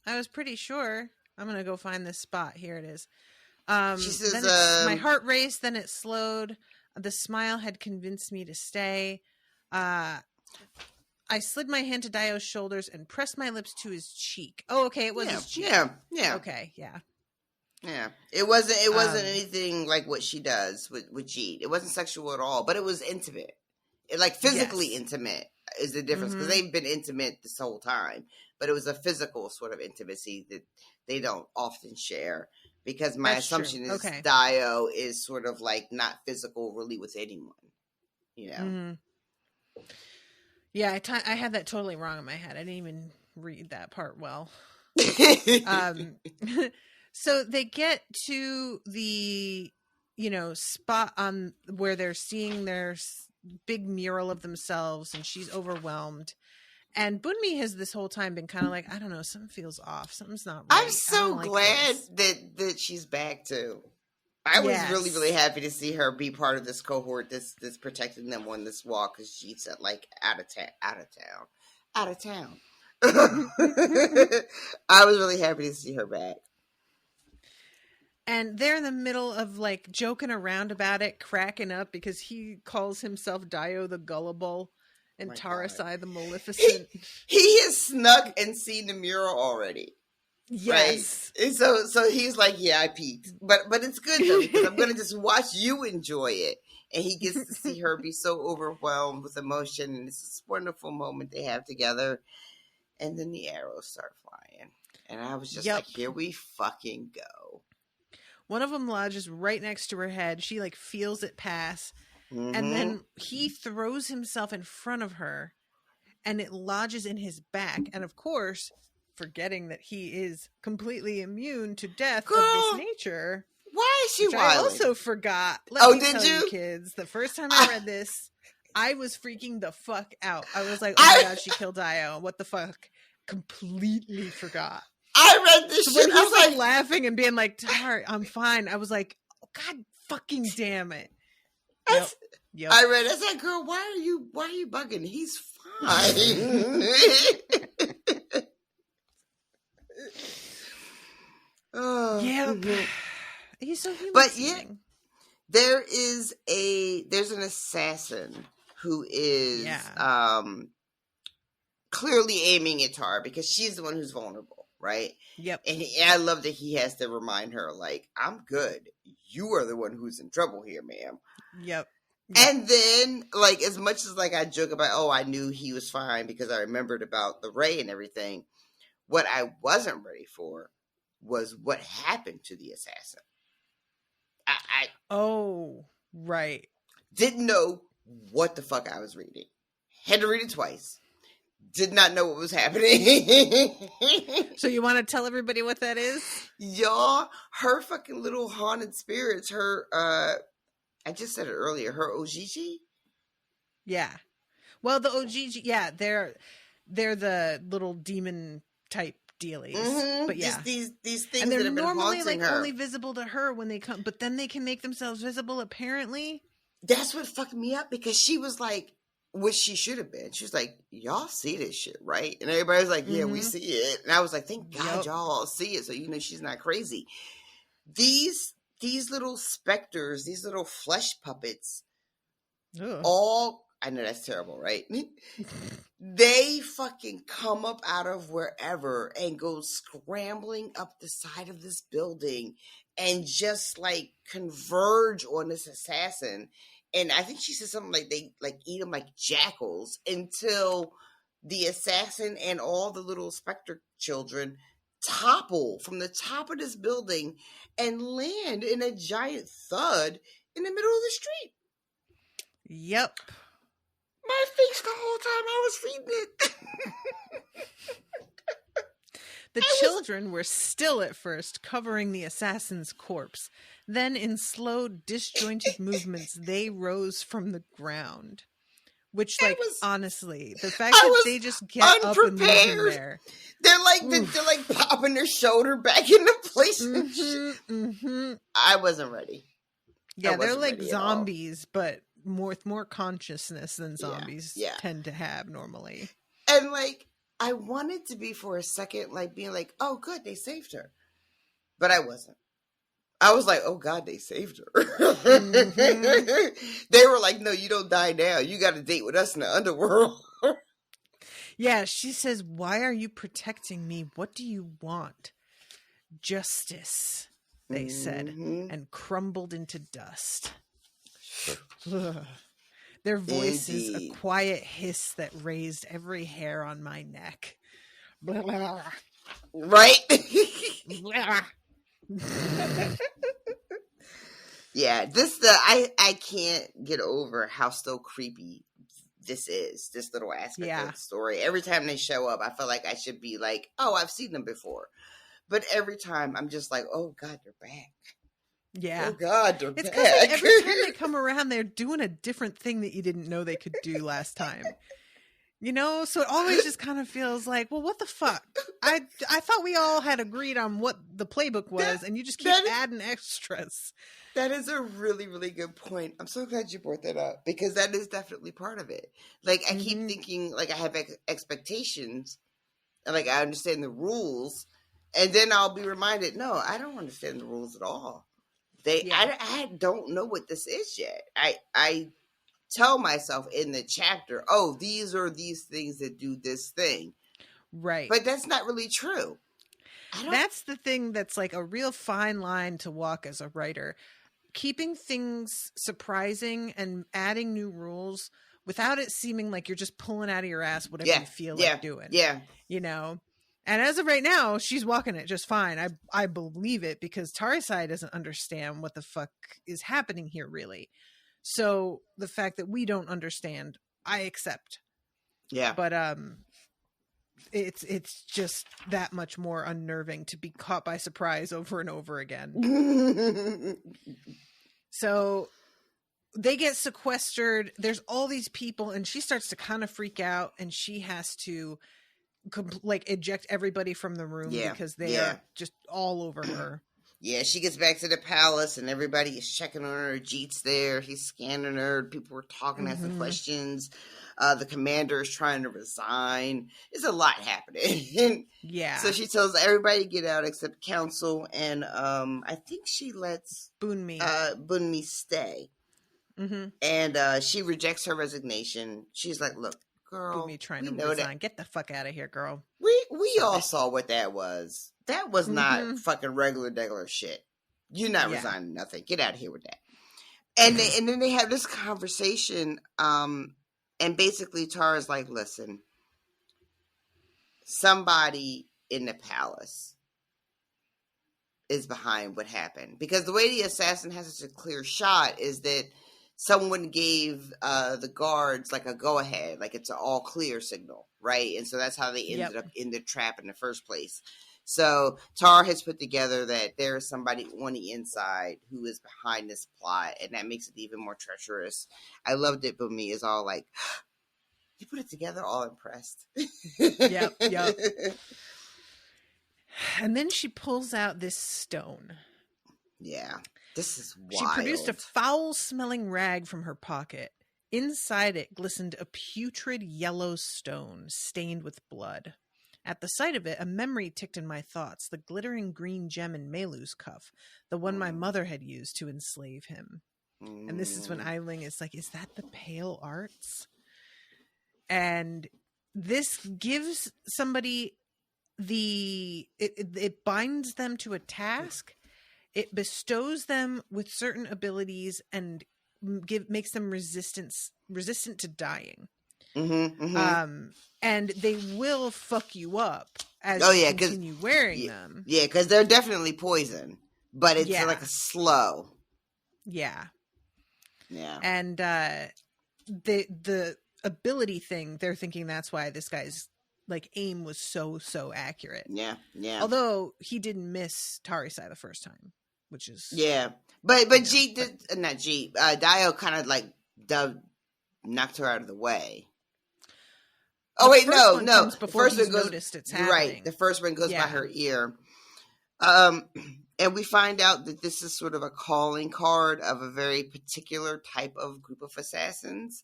I was pretty sure. I'm going to go find this spot. Here it is. She says, my heart raced, then it slowed. The smile had convinced me to stay. I slid my hand to Dio's shoulders and pressed my lips to his cheek. Oh, okay, it was his cheek. Yeah. Okay, yeah. Yeah. It wasn't anything like what she does with Jeet. It wasn't sexual at all, but it was intimate. Like physically intimate is the difference, because they've been intimate this whole time, but it was a physical sort of intimacy that they don't often share, because my assumption is Dio is sort of like not physical really with anyone, you know? Yeah, I had that totally wrong in my head. I didn't even read that part well. So they get to the, you know, spot on where they're seeing their big mural of themselves, and she's overwhelmed. And Bunmi has this whole time been kind of like, I don't know, something feels off. Something's not right. I'm so glad that she's back too. I was really, really happy to see her be part of this cohort that's protecting them on this walk, because she's like out of town. I was really happy to see her back. And they're in the middle of like joking around about it, cracking up, because he calls himself Dio the Gullible and Tarisai the Maleficent. He has snuck and seen the mural already. Yes. Right? And so he's like, yeah, I peeked. But it's good though, because I'm going to just watch you enjoy it. And he gets to see her be so overwhelmed with emotion. And it's this wonderful moment they have together. And then the arrows start flying. And I was just like, here we fucking go. One of them lodges right next to her head. She like feels it pass. And then he throws himself in front of her, and it lodges in his back. And of course, forgetting that he is completely immune to death of this nature. Why is she wilding? I also forgot. Let me tell you, kids, the first time I read this, I was freaking the fuck out. I was like, oh my God, she killed Dio. What the fuck? Completely forgot. I read this shit. When he's like laughing and being like, Tar, I'm fine. I was like, oh, God fucking damn it. Yep. I read, I said, girl, why are you bugging? He's fine. He's so human. But there's an assassin who is clearly aiming at Tara because she's the one who's vulnerable, right? Yep. And I love that he has to remind her, like, I'm good. You are the one who's in trouble here, ma'am. Yep. And then, like, as much as, like, I joke about, oh, I knew he was fine because I remembered about the Ray and everything, what I wasn't ready for was what happened to the assassin. Oh, right. Didn't know what the fuck I was reading. Had to read it twice. Did not know what was happening. So you want to tell everybody what that is? Y'all, her fucking little haunted spirits, her, I just said it earlier, her Ojiji? Yeah. Well, the Ojiji, yeah, they're the little demon type dealies. Mm-hmm. But yeah. These things and they're that have been normally haunting like her. only visible to her when they come, but then they can make themselves visible apparently. That's what fucked me up because she was like, what she should have been. She was like, y'all see this shit, right? And everybody was like, yeah, we see it. And I was like, thank God y'all all see it. So, you know, she's not crazy. These little specters, these little flesh puppets, all, I know that's terrible, right? They fucking come up out of wherever and go scrambling up the side of this building and just like converge on this assassin. And I think she said something like they like eat them like jackals until the assassin and all the little specter children topple from the top of this building and land in a giant thud in the middle of the street. Yep. My face the whole time I was reading it. The children were still at first, covering the assassin's corpse. Then, in slow, disjointed movements, they rose from the ground. Which, like, honestly, the fact that they just get up and move in there. They're like popping their shoulder back into place and shit. I wasn't ready. Yeah, they're like zombies, but with more consciousness than zombies tend to have normally. And, like, I wanted to be for a second, like, being like, oh, good, they saved her. But I wasn't. I was like, oh, God, they saved her. They were like, no, you don't die now. You got a date with us in the underworld. Yeah, she says, why are you protecting me? What do you want? Justice, they said, and crumbled into dust. Their voices, a quiet hiss that raised every hair on my neck. Blah, blah, blah. Right? Yeah, I can't get over how still creepy this is, this little aspect of the story. Every time they show up, I feel like I should be like, oh, I've seen them before. But every time I'm just like, oh, God, they're back. Yeah. Oh, God, they're back. It's because like, every time they come around, they're doing a different thing that you didn't know they could do last time. You know? So it always just kind of feels like, well, what the fuck? I thought we all had agreed on what the playbook was, and you just keep adding extras. That is a really, really good point. I'm so glad you brought that up, because that is definitely part of it. Like, I keep thinking, like, I have expectations, and, like, I understand the rules, and then I'll be reminded, no, I don't understand the rules at all. I don't know what this is yet. I tell myself in the chapter, oh, these are these things that do this thing. Right. But that's not really true. That's the thing that's like a real fine line to walk as a writer. Keeping things surprising and adding new rules without it seeming like you're just pulling out of your ass whatever you feel like doing. Yeah. You know? And as of right now, she's walking it just fine. I believe it, because Tarisai doesn't understand what the fuck is happening here, really. So the fact that we don't understand, I accept. Yeah. But it's just that much more unnerving to be caught by surprise over and over again. So they get sequestered. There's all these people, and she starts to kind of freak out, and she has to like eject everybody from the room because they are just all over her. Yeah, she gets back to the palace and everybody is checking on her. Jeet's there. He's scanning her. People are talking, asking questions. The commander is trying to resign. There's a lot happening. Yeah. So she tells everybody to get out except council. And I think she lets Bunmi stay. And she rejects her resignation. She's like, look, girl, Boomy trying to know resign. that. Get the fuck out of here, girl. We all saw what that was. That was not fucking regular shit. You're not resigning nothing. Get out of here with that. And then they have this conversation, and basically Tara's like, listen, somebody in the palace is behind what happened. Because the way the assassin has such a clear shot is that someone gave the guards like a go-ahead, like it's an all-clear signal, right? And so that's how they ended up in the trap in the first place. So Tara has put together that there is somebody on the inside who is behind this plot, and that makes it even more treacherous. I loved it, but me is all like, you put it together, all impressed. Yep. And then she pulls out this stone. Yeah, this is wild. She produced a foul-smelling rag from her pocket. Inside it glistened a putrid yellow stone stained with blood. At the sight of it, a memory ticked in my thoughts, the glittering green gem in Melu's cuff, the one my mother had used to enslave him. And this is when Eiling is like, is that the Pale Arts? And this gives somebody it binds them to a task. It bestows them with certain abilities and makes them resistant to dying. And they will fuck you up as you continue wearing them. Yeah, because they're definitely poison, but it's like a slow. Yeah. Yeah. And the ability thing, they're thinking that's why this guy's like aim was so accurate. Yeah. Although he didn't miss Tarisai the first time, which is but Jeet did not Jeet. Dio kind of like knocked her out of the way. Oh wait, no. The first one goes. Noticed it's happening. Right, the first one goes by her ear. And we find out that this is sort of a calling card of a very particular type of group of assassins,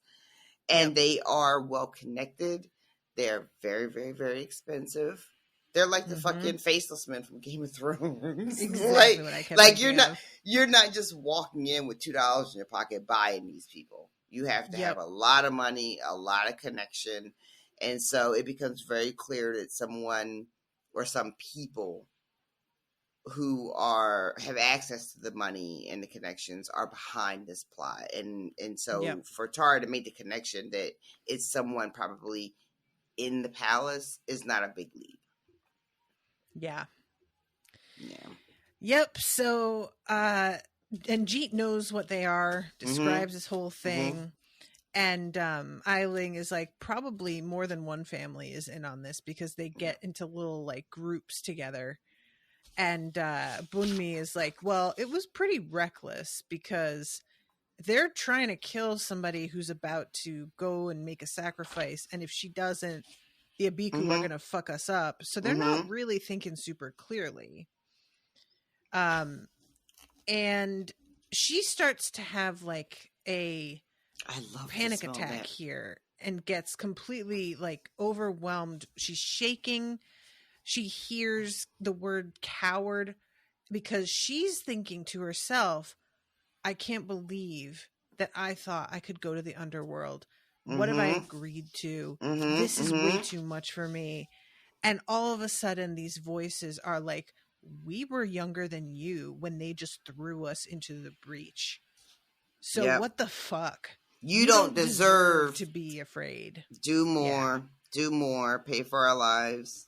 and they are well connected. They're very, very, very expensive. They're like the fucking faceless men from Game of Thrones. Exactly what I kept thinking of. You're not just walking in with $2 in your pocket buying these people. You have to have a lot of money, a lot of connection. And so it becomes very clear that someone or some people who have access to the money and the connections are behind this plot. And so for Tara to make the connection that it's someone probably in the palace is not a big leap. Yeah. Yep. So, and Jeet knows what they are, describes this whole thing. And Eiling is like, probably more than one family is in on this because they get into little like groups together. And Bunmi is like, well, it was pretty reckless because they're trying to kill somebody who's about to go and make a sacrifice. And if she doesn't, the Abiku are going to fuck us up. So they're not really thinking super clearly. And she starts to have like a panic attack here and gets completely like overwhelmed. She's shaking. She hears the word coward because she's thinking to herself, I can't believe that I thought I could go to the underworld. What have I agreed to? This is way too much for me. And all of a sudden these voices are like, we were younger than you when they just threw us into the breach. So what the fuck? You don't deserve to be afraid. Do more, pay for our lives.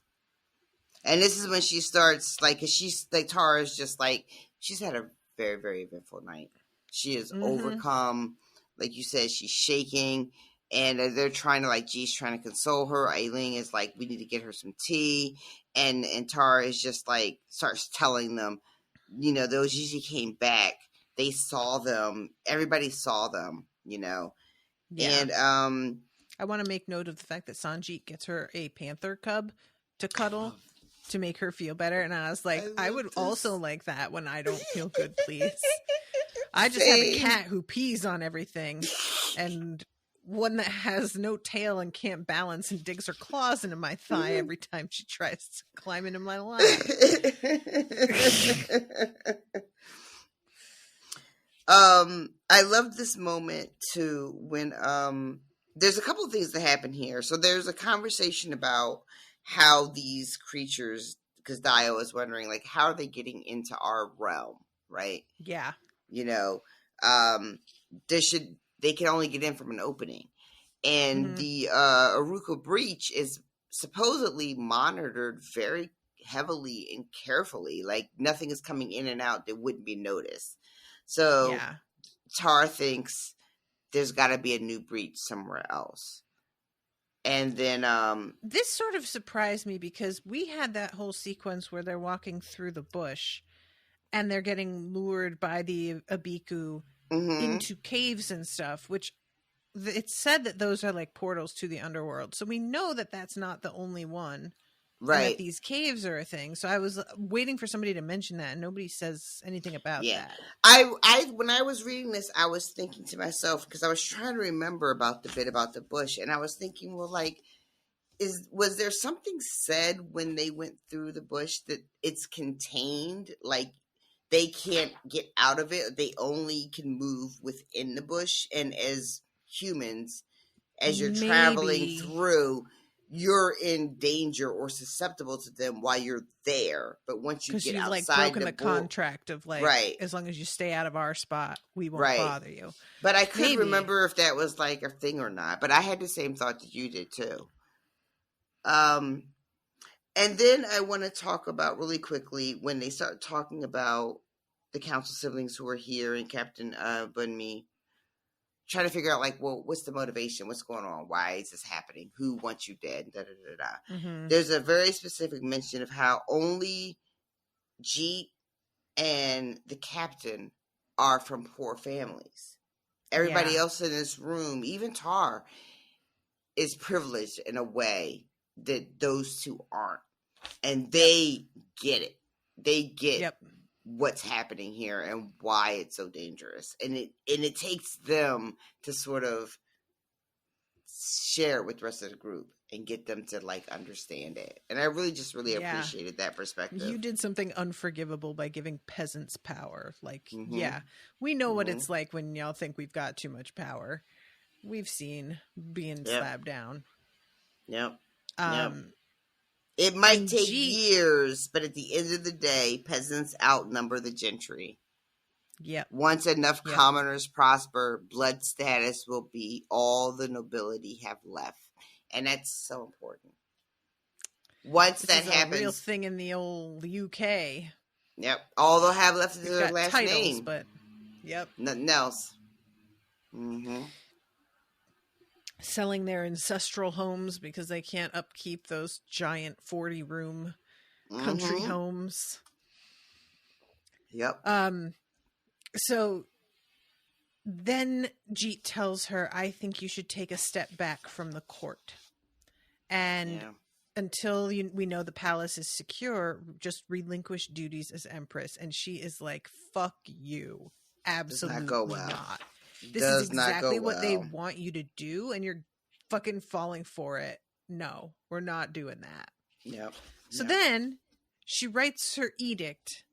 And this is when she starts, like, cause she's like, Tara's just like, she's had a very, very eventful night. She is overcome. Like you said, she's shaking. And they're trying to, like, G's trying to console her. Aileen is like, we need to get her some tea. And Tara is just like, starts telling them, you know, those usually came back. They saw them. Everybody saw them, you know. Yeah. And I want to make note of the fact that Sanjeet gets her a panther cub to cuddle to make her feel better. And I was like, I would also like that when I don't feel good, please. I just have a cat who pees on everything and one that has no tail and can't balance and digs her claws into my thigh every time she tries to climb into my lap. I love this moment too when there's a couple of things that happen here. So there's a conversation about how these creatures, because Dio is wondering, like, how are they getting into our realm, right? Yeah. You know, they can only get in from an opening. And the Aruka breach is supposedly monitored very heavily and carefully. Like, nothing is coming in and out that wouldn't be noticed. So Tar thinks there's got to be a new breach somewhere else. And then this sort of surprised me because we had that whole sequence where they're walking through the bush and they're getting lured by the Abiku into caves and stuff, which it's said that those are like portals to the underworld. So we know that that's not the only one. Right. And that these caves are a thing. So I was waiting for somebody to mention that, and nobody says anything about that. I when I was reading this, I was thinking to myself, because I was trying to remember about the bit about the bush, and I was thinking, well, like, was there something said when they went through the bush that it's contained? Like, they can't get out of it. They only can move within the bush. And as humans, as you're traveling through, you're in danger or susceptible to them while you're there. But once you get outside, like broken the contract of like, as long as you stay out of our spot, we won't bother you. But I couldn't remember if that was like a thing or not. But I had the same thought that you did too. And then I want to talk about really quickly when they start talking about the council siblings who are here and Captain Bunmi, trying to figure out, like, well, what's the motivation? What's going on? Why is this happening? Who wants you dead? Da, da, da, da. There's a very specific mention of how only Jeet and the captain are from poor families. Everybody else in this room, even Tar, is privileged in a way that those two aren't. And they get it. They get what's happening here and why it's so dangerous. And it takes them to sort of share it with the rest of the group and get them to, like, understand it. And I really appreciated that perspective. You did something unforgivable by giving peasants power. Like, we know what it's like when y'all think we've got too much power. We've seen being slapped down. Yep. It might take years, but at the end of the day, peasants outnumber the gentry. Yep. Once enough commoners prosper, blood status will be all the nobility have left. And that's so important. Once that happens, a real thing in the old UK. Yep. All they'll have left is their last titles, name. But nothing else. Selling their ancestral homes because they can't upkeep those giant 40-room country homes. Yep. So then Jeet tells her, I think you should take a step back from the court. And until we know the palace is secure, just relinquish duties as empress. And she is like, fuck you. Absolutely does not go well. Not. This is exactly what they want you to do, and you're fucking falling for it. No, we're not doing that. Yep. So then she writes her edict,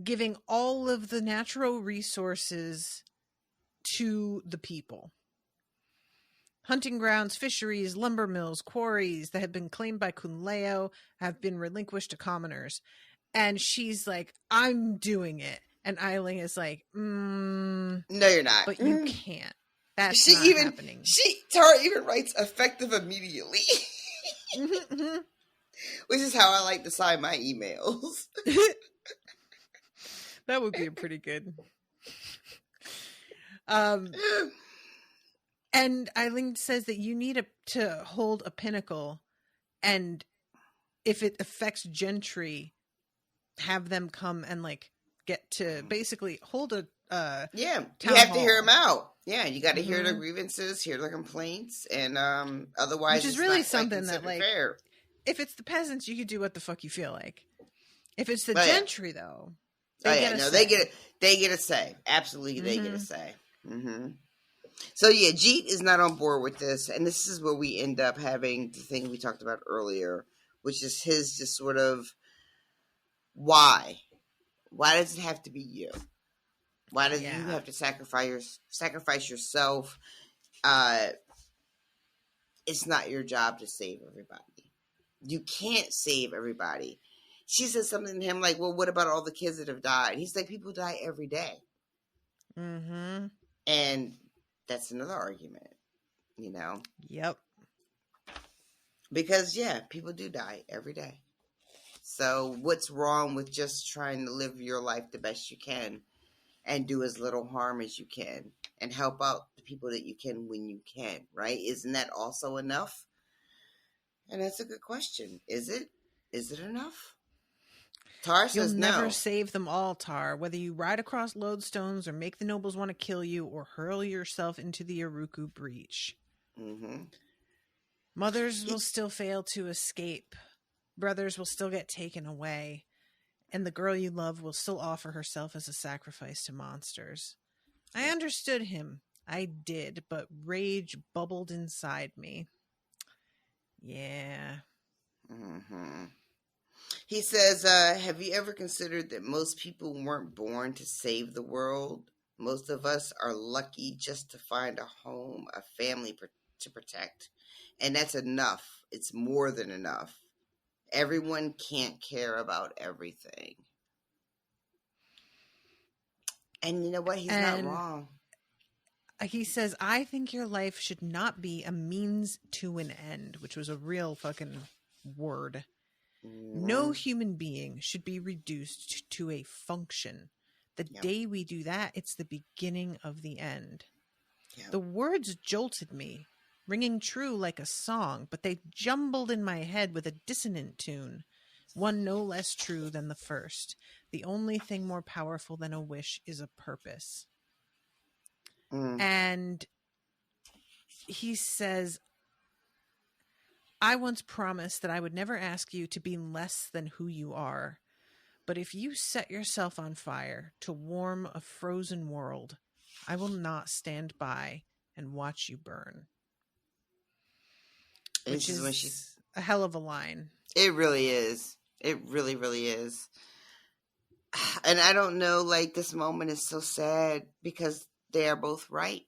giving all of the natural resources to the people. Hunting grounds, fisheries, lumber mills, quarries that had been claimed by Kunleo have been relinquished to commoners. And she's like, I'm doing it. And Eiling is like, no, you're not. But you can't. That's not happening. Tara even writes effective immediately. Which is how I like to sign my emails. That would be pretty good. And Eiling says that you need to hold a pinnacle, and if it affects gentry, have them come and like get to basically hold a you have to hear them out. Yeah, you got to hear their grievances, hear their complaints, and otherwise, which is really something that, like, fair. If it's the peasants, you could do what the fuck you feel like. If it's the gentry, though, they get a say. Absolutely, they get a say. So yeah, Jeet is not on board with this, and this is where we end up having the thing we talked about earlier, which is his just sort of why. Why does it have to be you? Why do you have to sacrifice yourself? it's not your job to save everybody. You can't save everybody. She said something to him like, well, what about all the kids that have died? He's like, people die every day. Mm-hmm. And that's another argument, you know? Yep. Because, yeah, people do die every day. So what's wrong with just trying to live your life the best you can and do as little harm as you can and help out the people that you can when you can, right? Isn't that also enough? And that's a good question. Is it? Is it enough? Tar says You'll no. never save them all, Tar. Whether you ride across lodestones or make the nobles want to kill you or hurl yourself into the Iruku breach. Mm-hmm. Mothers will still fail to escape. Brothers will still get taken away. And the girl you love will still offer herself as a sacrifice to monsters. I understood him. I did, but rage bubbled inside me. Yeah. Mm-hmm. He says, have you ever considered that most people weren't born to save the world? Most of us are lucky just to find a home, a family to protect. And that's enough. It's more than enough. Everyone can't care about everything. And you know what? He's not wrong. He says, I think your life should not be a means to an end, which was a real fucking word. No human being should be reduced to a function. The day we do that, it's the beginning of the end. Yep. The words jolted me, ringing true like a song, but they jumbled in my head with a dissonant tune, one no less true than the first. The only thing more powerful than a wish is a purpose. And he says, I once promised that I would never ask you to be less than who you are. But if you set yourself on fire to warm a frozen world, I will not stand by and watch you burn. Which is when she's a hell of a line. It really is. It really, really is. And I don't know, like, this moment is so sad because they are both right.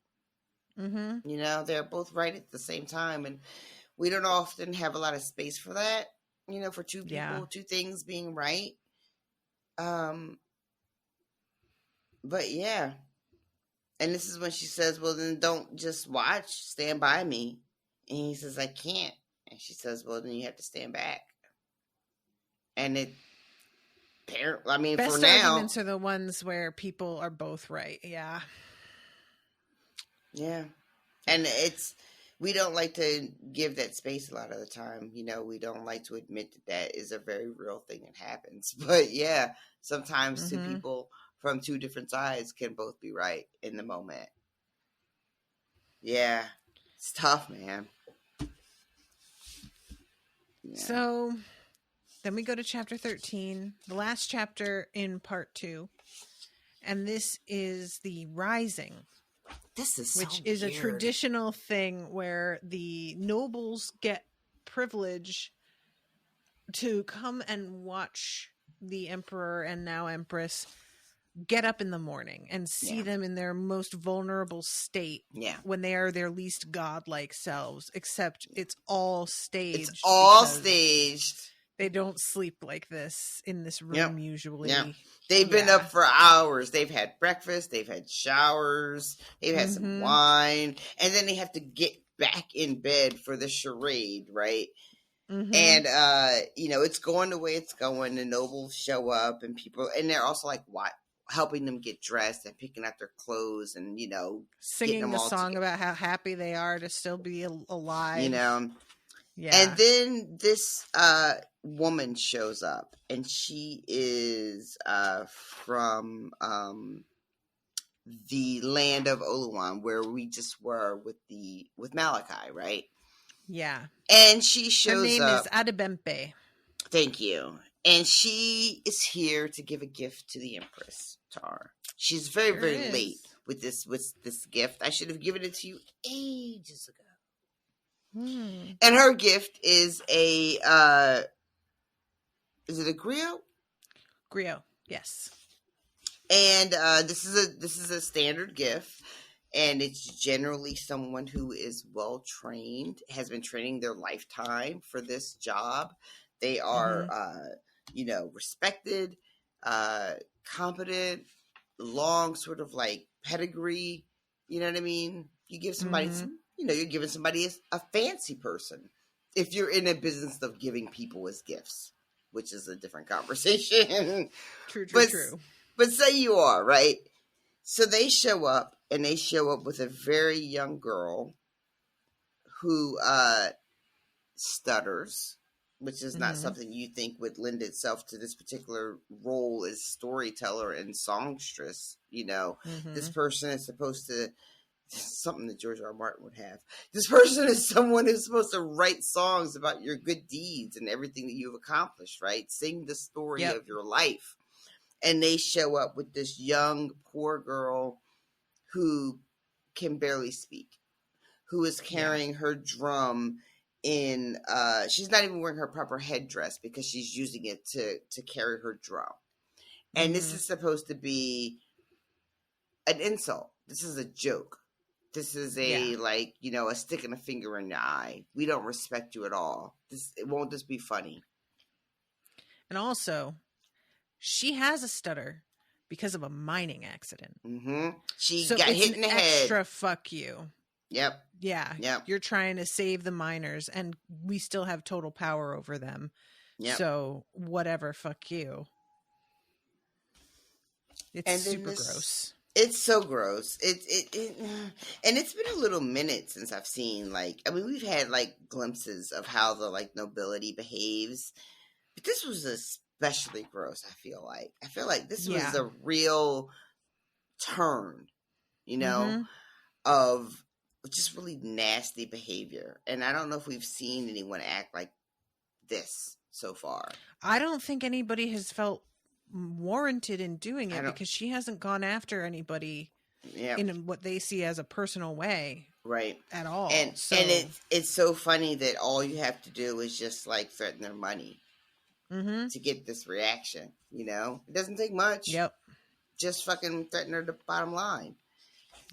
Mm-hmm. You know, they're both right at the same time. And we don't often have a lot of space for that, you know, for two people, two things being right. But yeah. And this is when she says, well, then don't just watch, stand by me. And he says, I can't. And she says, well, then you have to stand back. And I mean, best for now, arguments are the ones where people are both right. Yeah. Yeah. And we don't like to give that space a lot of the time. You know, we don't like to admit that is a very real thing that happens. But yeah, sometimes two people from two different sides can both be right in the moment. Yeah. It's tough, man. Yeah. So then we go to chapter 13, the last chapter in part 2. And this is the Rising. This is which is weird. A traditional thing where the nobles get privilege to come and watch the emperor and now empress get up in the morning and see them in their most vulnerable state when they are their least godlike selves, except it's all staged. It's all staged. They don't sleep like this in this room usually. Yeah. They've been up for hours. They've had breakfast. They've had showers. They've had some wine. And then they have to get back in bed for the charade, right? Mm-hmm. And, you know, it's going the way it's going. The nobles show up and people, and they're also like, helping them get dressed and picking out their clothes and, you know, singing the song about how happy they are to still be alive. You know? Yeah. And then this woman shows up, and she is from the land of Oluwan, where we just were with Malachi, right? Yeah. And she shows up. Her name is Adebempe. Thank you. And she is here to give a gift to the Empress, Tar. She's very, very late with this gift. I should have given it to you ages ago. And her gift is is it a griot? Griot, yes. And this is a standard gift. And it's generally someone who is well trained, has been training their lifetime for this job. They are, respected, competent, long sort of like pedigree. You know what I mean? You give somebody some, you're giving somebody a fancy person. If you're in a business of giving people as gifts, which is a different conversation. True. But say you are, right? So they show up, and they show up with a very young girl who stutters, which is not something you think would lend itself to this particular role as storyteller and songstress. This person is supposed to, something that George R. R. Martin would have. This person is someone who's supposed to write songs about your good deeds and everything that you've accomplished, right? Sing the story of your life. And they show up with this young, poor girl who can barely speak, who is carrying her drum in, she's not even wearing her proper headdress because she's using it to carry her drum. And this is supposed to be an insult. This is a joke. This is a stick and a finger in your eye. We don't respect you at all. It won't just be funny. And also, she has a stutter because of a mining accident. She got hit in the head. Extra fuck you. Yep. Yeah. Yep. You're trying to save the miners, and we still have total power over them. Yep. So whatever, fuck you. It's super gross. It's so gross. And it's been a little minute since I've seen we've had glimpses of how the nobility behaves, but this was especially gross. I feel like this was a real turn, of just really nasty behavior. And I don't know if we've seen anyone act like this so far. I don't think anybody has felt warranted in doing it because she hasn't gone after anybody in what they see as a personal way, right? At all. And it's so funny that all you have to do is just threaten their money to get this reaction. It doesn't take much. Yep. Just fucking threaten her the bottom line.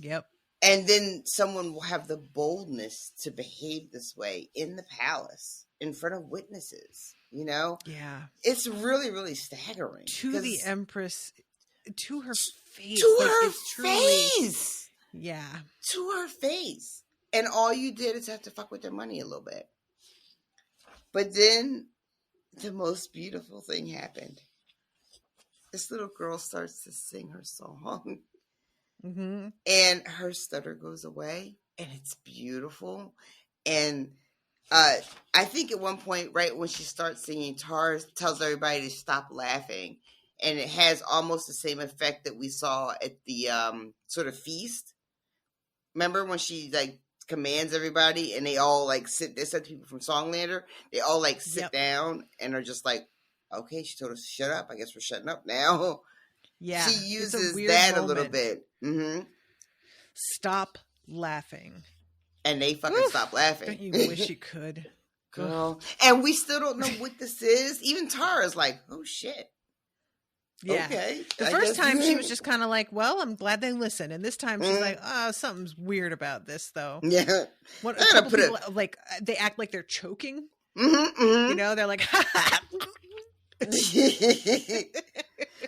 Yep. And then someone will have the boldness to behave this way in the palace in front of witnesses. Yeah. It's really, really staggering. To the Empress, to her face. To her face! Yeah. To her face. And all you did is have to fuck with their money a little bit. But then the most beautiful thing happened. This little girl starts to sing her song. And her stutter goes away. And it's beautiful. And I think at one point, right when she starts singing, Tara tells everybody to stop laughing, and it has almost the same effect that we saw at the sort of feast. Remember when she commands everybody, and they all sit? They said people from Songlander, they all sit down and are just okay, she told us to shut up. I guess we're shutting up now. Yeah, she uses that a little bit. Stop laughing. And they fucking stop laughing. Don't you wish you could? Girl. And we still don't know what this is. Even Tara's oh shit. Yeah. Okay. The first time she was just kind of well, I'm glad they listened. And this time she's something's weird about this though. Yeah. What, a couple people, they act like they're choking. They're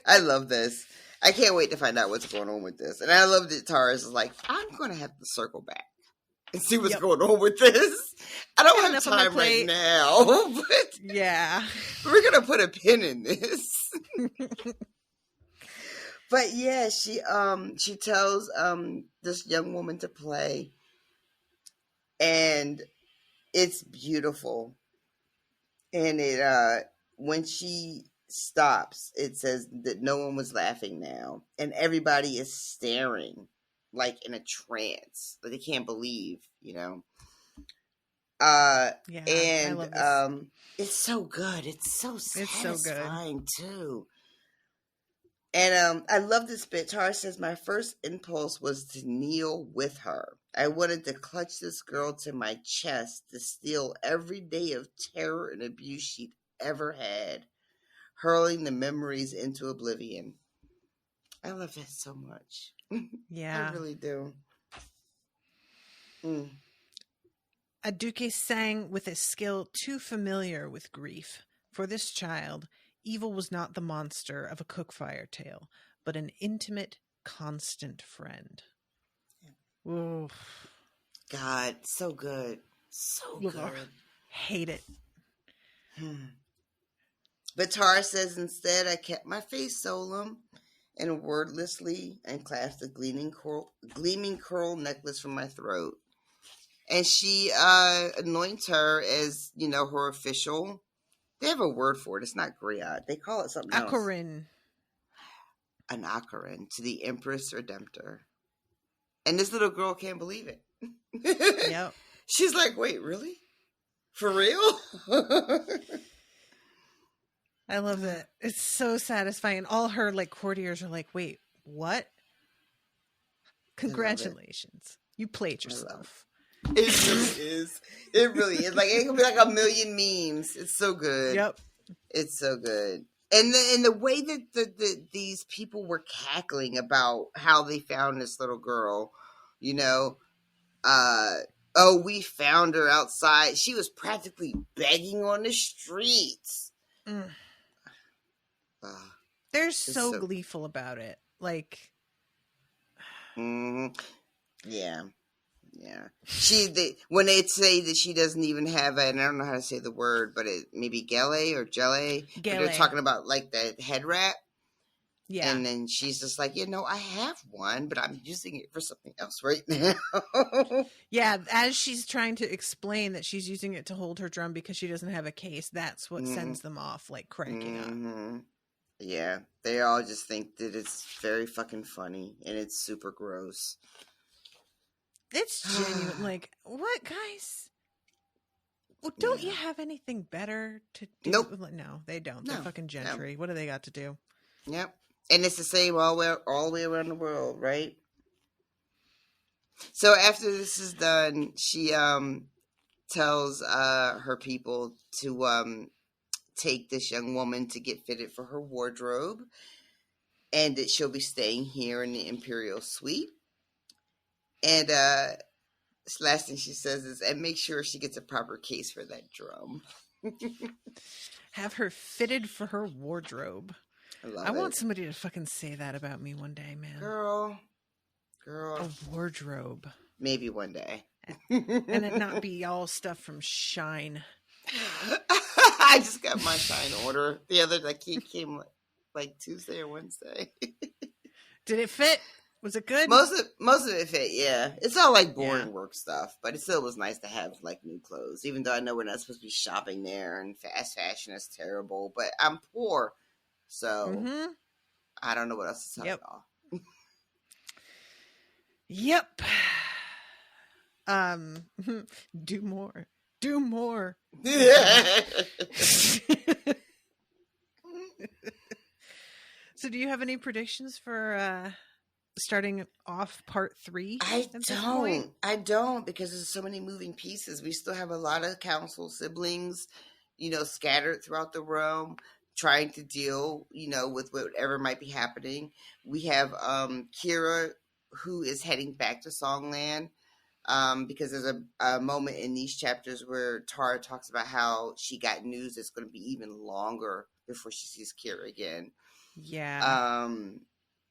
I love this. I can't wait to find out what's going on with this. And I love that Tara's is I'm going to have to circle back and see what's going on with this. I don't have time right now, but we're going to put a pin in this. But yeah, she tells this young woman to play, and it's beautiful. And it when she stops, it says that no one was laughing now, and everybody is staring in a trance, they can't believe, and I love this. It's so good. It's so satisfying too. And I love this bit. Tara says, my first impulse was to kneel with her. I wanted to clutch this girl to my chest to steal every day of terror and abuse she'd ever had, hurling the memories into oblivion. I love that so much. Yeah. I really do. Mm. Aduke sang with a skill too familiar with grief. For this child, evil was not the monster of a cookfire tale, but an intimate, constant friend. Ooh. God, so good. So good. Hate it. But Tara says, instead, I kept my face solemn and wordlessly unclasped the gleaming coral necklace from my throat. And she anoints her as, her official. They have a word for it. It's not griot. They call it something else. Akorin. An Akorin to the Empress Redemptor. And this little girl can't believe it. Yep. She's like, wait, really? For real? I love it. It's so satisfying. All her courtiers are like, wait, what? Congratulations. You played yourself. It really is. It really is. It could be like a million memes. It's so good. Yep. It's so good. And the way that these people were cackling about how they found this little girl, we found her outside. She was practically begging on the streets. Mm. They're so gleeful about it. Yeah. When they say that she doesn't even have and I don't know how to say the word, but it maybe gele or jelly. They're talking about the head wrap. Yeah. And then she's just like, I have one, but I'm using it for something else right now. Yeah, as she's trying to explain that she's using it to hold her drum because she doesn't have a case, that's what sends them off cracking up. Yeah, they all just think that it's very fucking funny and it's super gross. It's genuine. What, guys? Well, don't you have anything better to do? Nope. No, they don't. They're fucking gentry. No. What do they got to do? Yep. And it's the same all the way around the world, right? So after this is done, she tells her people to take this young woman to get fitted for her wardrobe, and that she'll be staying here in the Imperial Suite. And last thing she says is, and make sure she gets a proper case for that drum. Have her fitted for her wardrobe. I want somebody to fucking say that about me one day, man. Girl. A wardrobe. Maybe one day. And it not be all stuff from Shine. I just got my Shine order the other day. It came Tuesday or Wednesday. Did it fit? Was it good? Most of it fit, yeah. It's all boring work stuff, but it still was nice to have new clothes. Even though I know we're not supposed to be shopping there, and fast fashion is terrible, but I'm poor, so I don't know what else to tell y'all. Yep. Do more. Do more. So do you have any predictions for starting off part 3? I don't, because there's so many moving pieces. We still have a lot of council siblings, scattered throughout the realm, trying to deal, with whatever might be happening. We have Kira, who is heading back to Songland, because there's a moment in these chapters where Tara talks about how she got news that's going to be even longer before she sees Kira again. Yeah.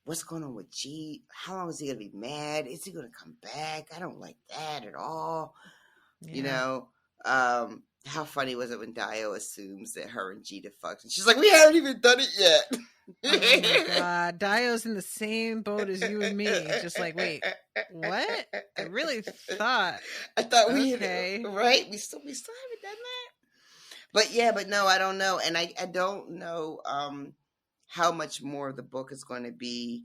What's going on with G? How long is he going to be mad? Is he going to come back? I don't like that at all. Yeah. How funny was it when Dio assumes that her and Gita fucked? And she's like, we haven't even done it yet. Oh my God. Dio's in the same boat as you and me. Just wait, what? I really thought. We had, right? We still haven't done that. But no, I don't know. And I don't know how much more of the book is going to be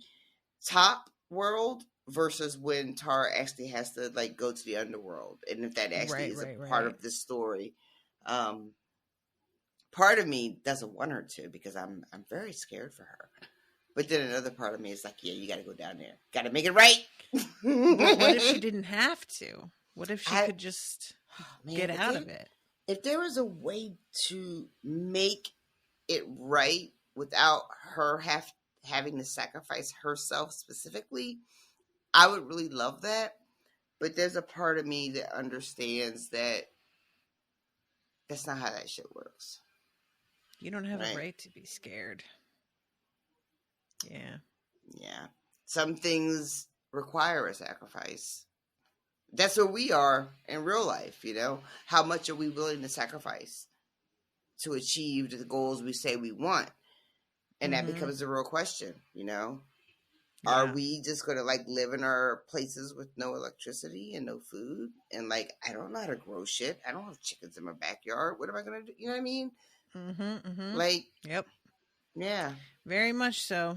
top world versus when Tara actually has to go to the underworld, and if that actually is a part of this story. Part of me doesn't want her to, because I'm very scared for her. But then another part of me is yeah, you got to go down there, got to make it right. What if she didn't have to? What if she could just get out of it? If there was a way to make it right without her having to sacrifice herself specifically, I would really love that. But there's a part of me that understands that that's not how that shit works. You don't have a right to be scared. Yeah. Yeah. Some things require a sacrifice. That's where we are in real life, you know? How much are we willing to sacrifice to achieve the goals we say we want? And that becomes a real question, you know? Yeah. Are we just going to like live in our places with no electricity and no food? And like, I don't know how to grow shit. I don't have chickens in my backyard. What am I going to do? You know what I mean? Like, yep. Yeah. Very much so.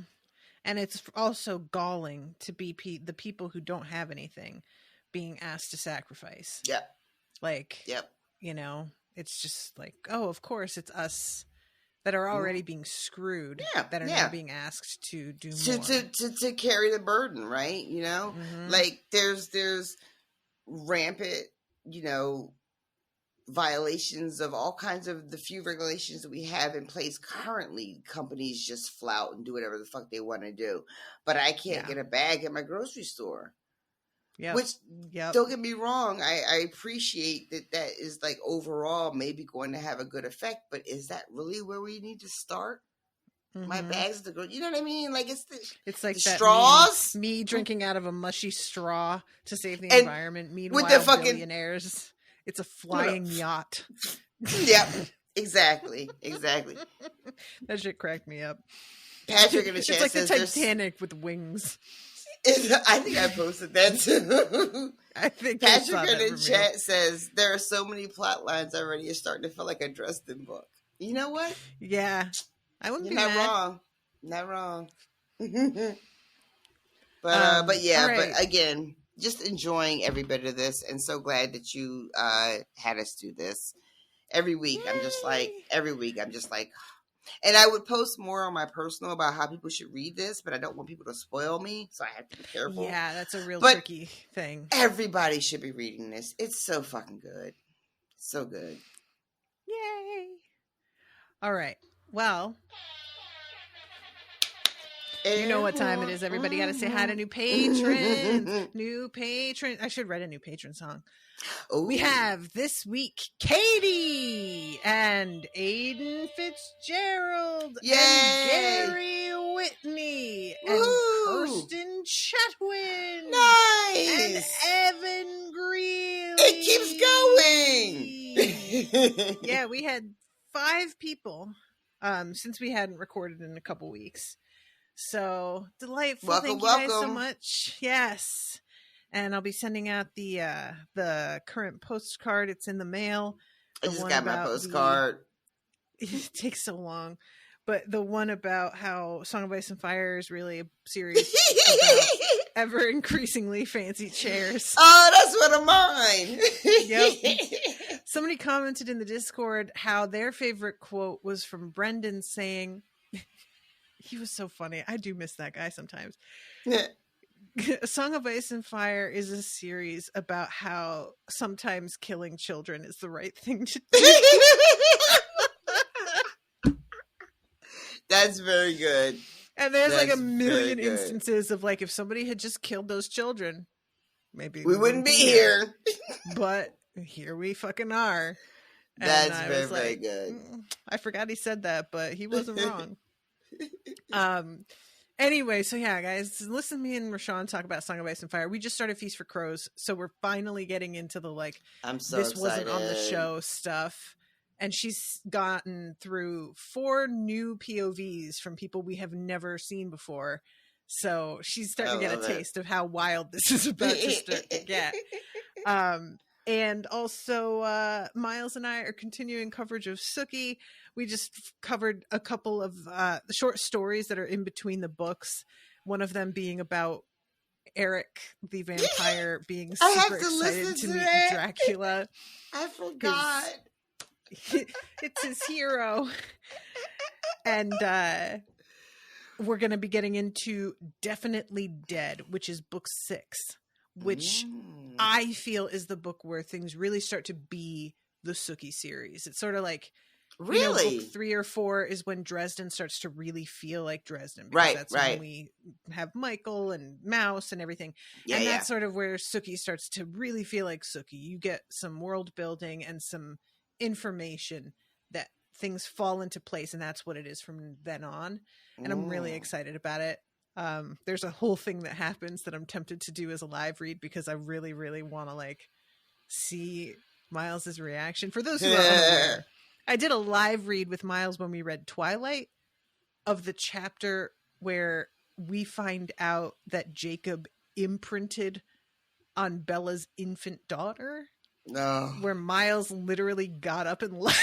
And it's also galling to be the people who don't have anything being asked to sacrifice. Yep. Like, you know, it's just like, oh, of course it's us that are already being screwed that are now being asked to do more. To carry the burden, right? You know? Like, there's rampant, you know, violations of all kinds of the few regulations that we have in place currently. Companies just flout and do whatever the fuck they want to do. But I can't get a bag at my grocery store. Yeah. Which, don't get me wrong, I appreciate that is like overall maybe going to have a good effect, but is that really where we need to start? My bags to go. You know what I mean? Like it's like the that straws. Me drinking out of a mushy straw to save the environment. Meanwhile, with the fucking billionaires, it's a flying yacht. Yep, exactly. That shit cracked me up. Patrick in the chat it's like says the Titanic with wings. I think I posted that too. I think Patrick in the chat says there are so many plot lines already. It's starting to feel like a Dresden book. You know what? Yeah, I wouldn't be not mad. wrong. Not wrong. But yeah, right. But again, just enjoying every bit of this, and so glad that you had us do this every week. Yay. I'm just like. And I would post more on my personal about how people should read this, but I don't want people to spoil me, so I have to be careful. Yeah, that's a real tricky thing. Everybody should be reading this. It's so fucking good. So good. Yay. All right. Well, you know what time it is. Everybody got to say hi to new patrons. New patron. I should write a new patron song. Ooh. We have this week Katie and Aiden Fitzgerald. Yay. And Gary Whitney. Woo. And Kirsten Chetwin. Nice. And Evan Greeley. It keeps going. Yeah, we had 5 people since we hadn't recorded in a couple weeks. So delightful. Thank you guys so much. Yes. And I'll be sending out the current postcard. It's in the mail. I just got my postcard. It takes so long. But the one about how Song of Ice and Fire is really a series about ever increasingly fancy chairs. Oh, that's one of mine. Yep. Somebody commented in the Discord how their favorite quote was from Brendan saying, he was so funny. I do miss that guy sometimes. A Song of Ice and Fire is a series about how sometimes killing children is the right thing to do. That's very good. And there's like a million instances of like, if somebody had just killed those children, maybe we wouldn't be here. But here we fucking are. And that's very good. I forgot he said that, but he wasn't wrong. Anyway, so yeah, guys, listen to me and Rashawn talk about Song of Ice and Fire. We just started Feast for Crows, so we're finally getting into the I'm so this excited. Wasn't on the show stuff. And she's gotten through 4 new POVs from people we have never seen before. So she's starting to get a taste of how wild this is about to start to get. And also, Miles and I are continuing coverage of Sookie. We just covered a couple of the short stories that are in between the books. One of them being about Eric, the vampire, being super excited to meet Dracula. I forgot. It's his hero. And we're going to be getting into Definitely Dead, which is book 6. Which I feel is the book where things really start to be the Sookie series. It's sort of like Really? Book 3 or 4 is when Dresden starts to really feel like Dresden. Right, That's right. when we have Michael and Mouse and everything. Yeah, and that's sort of where Sookie starts to really feel like Sookie. You get some world building and some information that things fall into place, and that's what it is from then on. And I'm really excited about it. There's a whole thing that happens that I'm tempted to do as a live read because I really, really want to like see Miles's reaction. For those who are unaware, I did a live read with Miles when we read Twilight of the chapter where we find out that Jacob imprinted on Bella's infant daughter. No. Where Miles literally got up and left.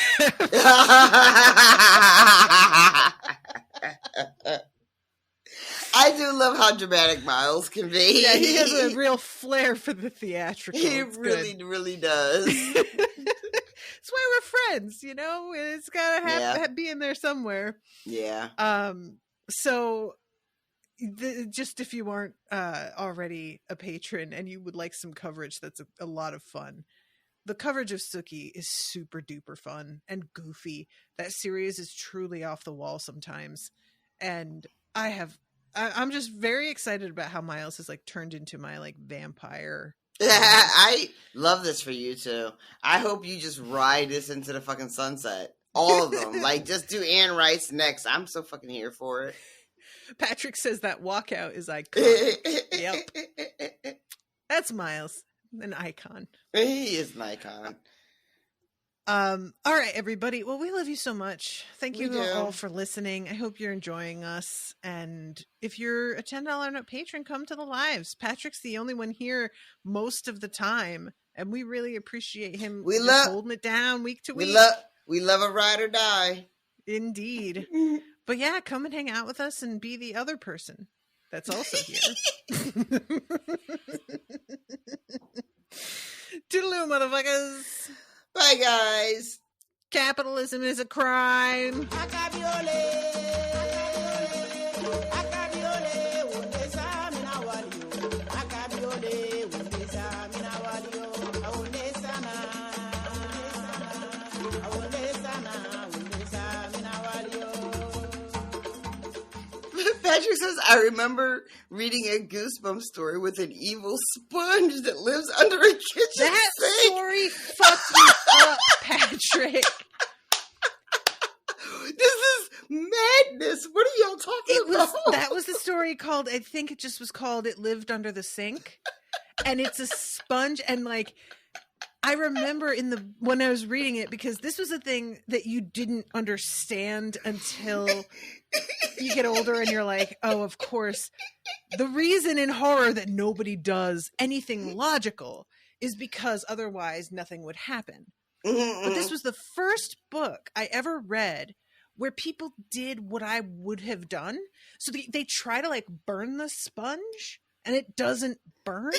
I do love how dramatic Miles can be. Yeah, he has a real flair for the theatrical. He really does. That's why we're friends, you know? It's gotta be in there somewhere. Yeah. So just if you aren't already a patron and you would like some coverage that's a lot of fun, the coverage of Sookie is super duper fun and goofy. That series is truly off the wall sometimes. And I'm just very excited about how Miles has like turned into my like vampire. I love this for you too. I hope you just ride this into the fucking sunset. All of them. Like just do Anne Rice next. I'm so fucking here for it. Patrick says that walkout is iconic. Yep. That's Miles. An icon. He is an icon. All right, everybody. Well, we love you so much. Thank you all for listening. I hope you're enjoying us. And if you're a $10 patron, come to the lives. Patrick's the only one here most of the time, and we really appreciate him holding it down week to week. We love a ride or die. Indeed. But yeah, come and hang out with us and be the other person that's also here. Toodaloo, motherfuckers. Bye, guys. Capitalism is a crime. Patrick says, I remember reading a Goosebumps story with an evil sponge that lives under a kitchen sink. That story fucked me up, Patrick. This is madness. What are y'all talking about? That was the story called, I think it just was called It Lived Under the Sink. And it's a sponge, and like, I remember when I was reading it, because this was a thing that you didn't understand until you get older and you're like, oh, of course. The reason in horror that nobody does anything logical is because otherwise nothing would happen. But this was the first book I ever read where people did what I would have done. So they try to like burn the sponge and it doesn't burn.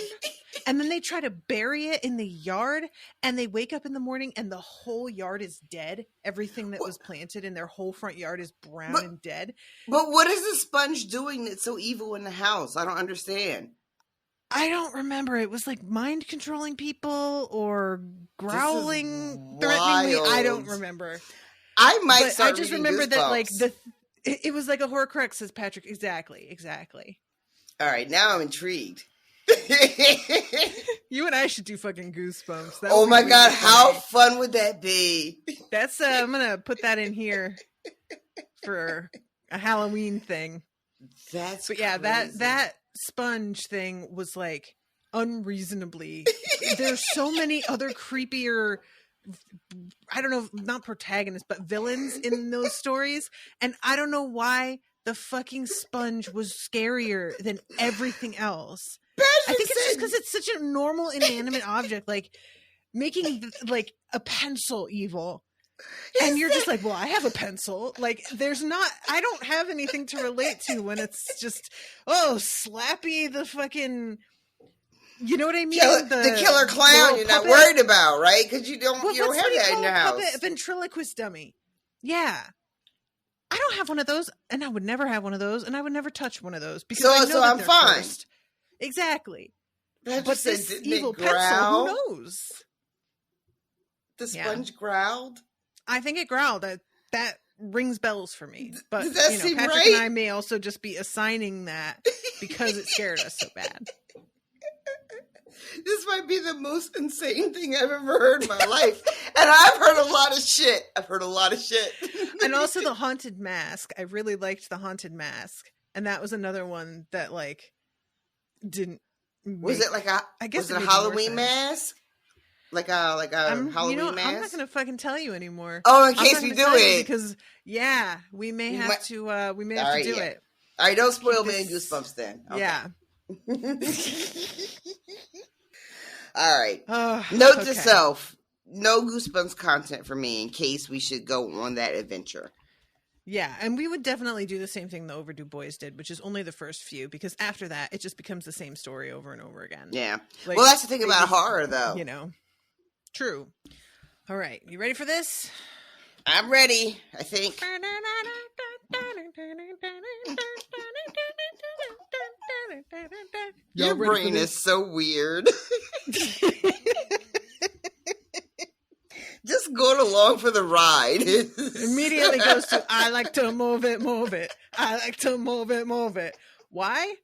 And then they try to bury it in the yard and they wake up in the morning and the whole yard is dead. Everything that was planted in their whole front yard is brown and dead. But what is the sponge doing that's so evil in the house? I don't understand. I don't remember. It was like mind controlling people or growling threateningly. I don't remember. I might start I just remember that like it was like a Horcrux, says Patrick. Exactly. All right, now I'm intrigued. You and I should do fucking Goosebumps. Oh my god, how fun would that be? That's I'm gonna put that in here for a Halloween thing. But yeah, that sponge thing was like unreasonably. There's so many other creepier, I don't know, not protagonists, but villains in those stories, and I don't know why the fucking sponge was scarier than everything else. I think it's just because it's such a normal inanimate object, like making like a pencil evil. And you're just like, well, I have a pencil. Like, I don't have anything to relate to when it's just, Slappy the fucking, you know what I mean? The killer clown you're not worried about, right? Because you don't have that in your house. Puppet, ventriloquist dummy. Yeah. I don't have one of those, and I would never have one of those, and I would never touch one of those because I know that I'm fine. Cursed. Exactly. But this evil pencil, who knows? The sponge growled? I think it growled. That rings bells for me. But Does that seem Patrick right? and I may also just be assigning that because it scared us so bad. This might be the most insane thing I've ever heard in my life. And I've heard a lot of shit. And also the haunted mask. I really liked the haunted mask. And that was another one that like didn't Was it like a Halloween mask? Like a Halloween mask? I'm not gonna fucking tell you anymore. Oh, in case we do it. Because we may have to do it. All right, don't spoil me in Goosebumps then. Okay. Yeah. All right. Note to self, no Goosebumps content for me in case we should go on that adventure. Yeah, and we would definitely do the same thing the Overdue Boys did, which is only the first few, because after that, it just becomes the same story over and over again. Yeah. Like, well, that's the thing about horror, though. True. All right, you ready for this? I'm ready, I think. Your brain is so weird. Just going along for the ride. Immediately goes to, I like to move it. I like to move it. Why?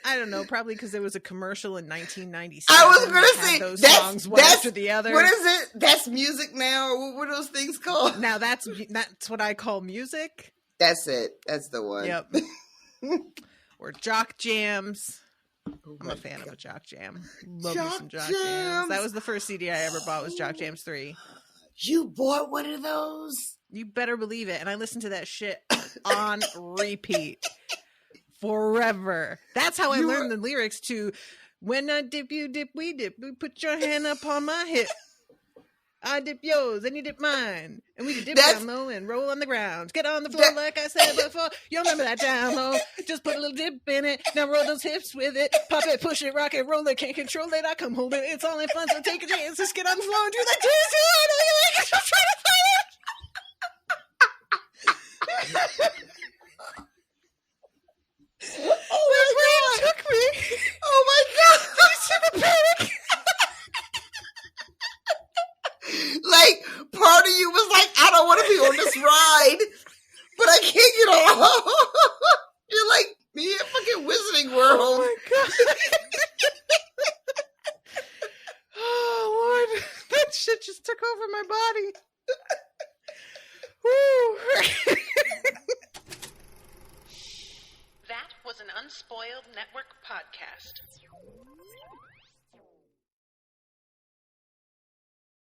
I don't know. Probably because there was a commercial in 1997. I was going to say, those songs one after the other. What is it? That's music now? What are those things called? Now that's what I call music. That's it. That's the one. Yep. Or jock jams. I'm a fan of a jock jam. Love me some jock jams. That was the first CD I ever bought, was Jock Jams 3. You bought one of those? You better believe it. And I listened to that shit on repeat forever. That's how I learned the lyrics to "When I dip, you dip, we dip. We put your hand upon my hip. I dip yours and you dip mine. And we dip down low and roll on the ground. Get on the floor like I said before. You remember that down low. Just put a little dip in it. Now roll those hips with it. Pop it, push it, rock it, roll it. Can't control it. I come hold it. It's all in fun. So take a chance. Just get on the floor and do that dance. I know you like it. Just try to find it. Oh my God. Took me. Oh my God. To the panic. Like, part of you was like, I don't want to be on this ride, but I can't get on. You're like me at fucking Wizarding World. Oh my God. Oh Lord, that shit just took over my body. Woo. That was an Unspoiled Network podcast.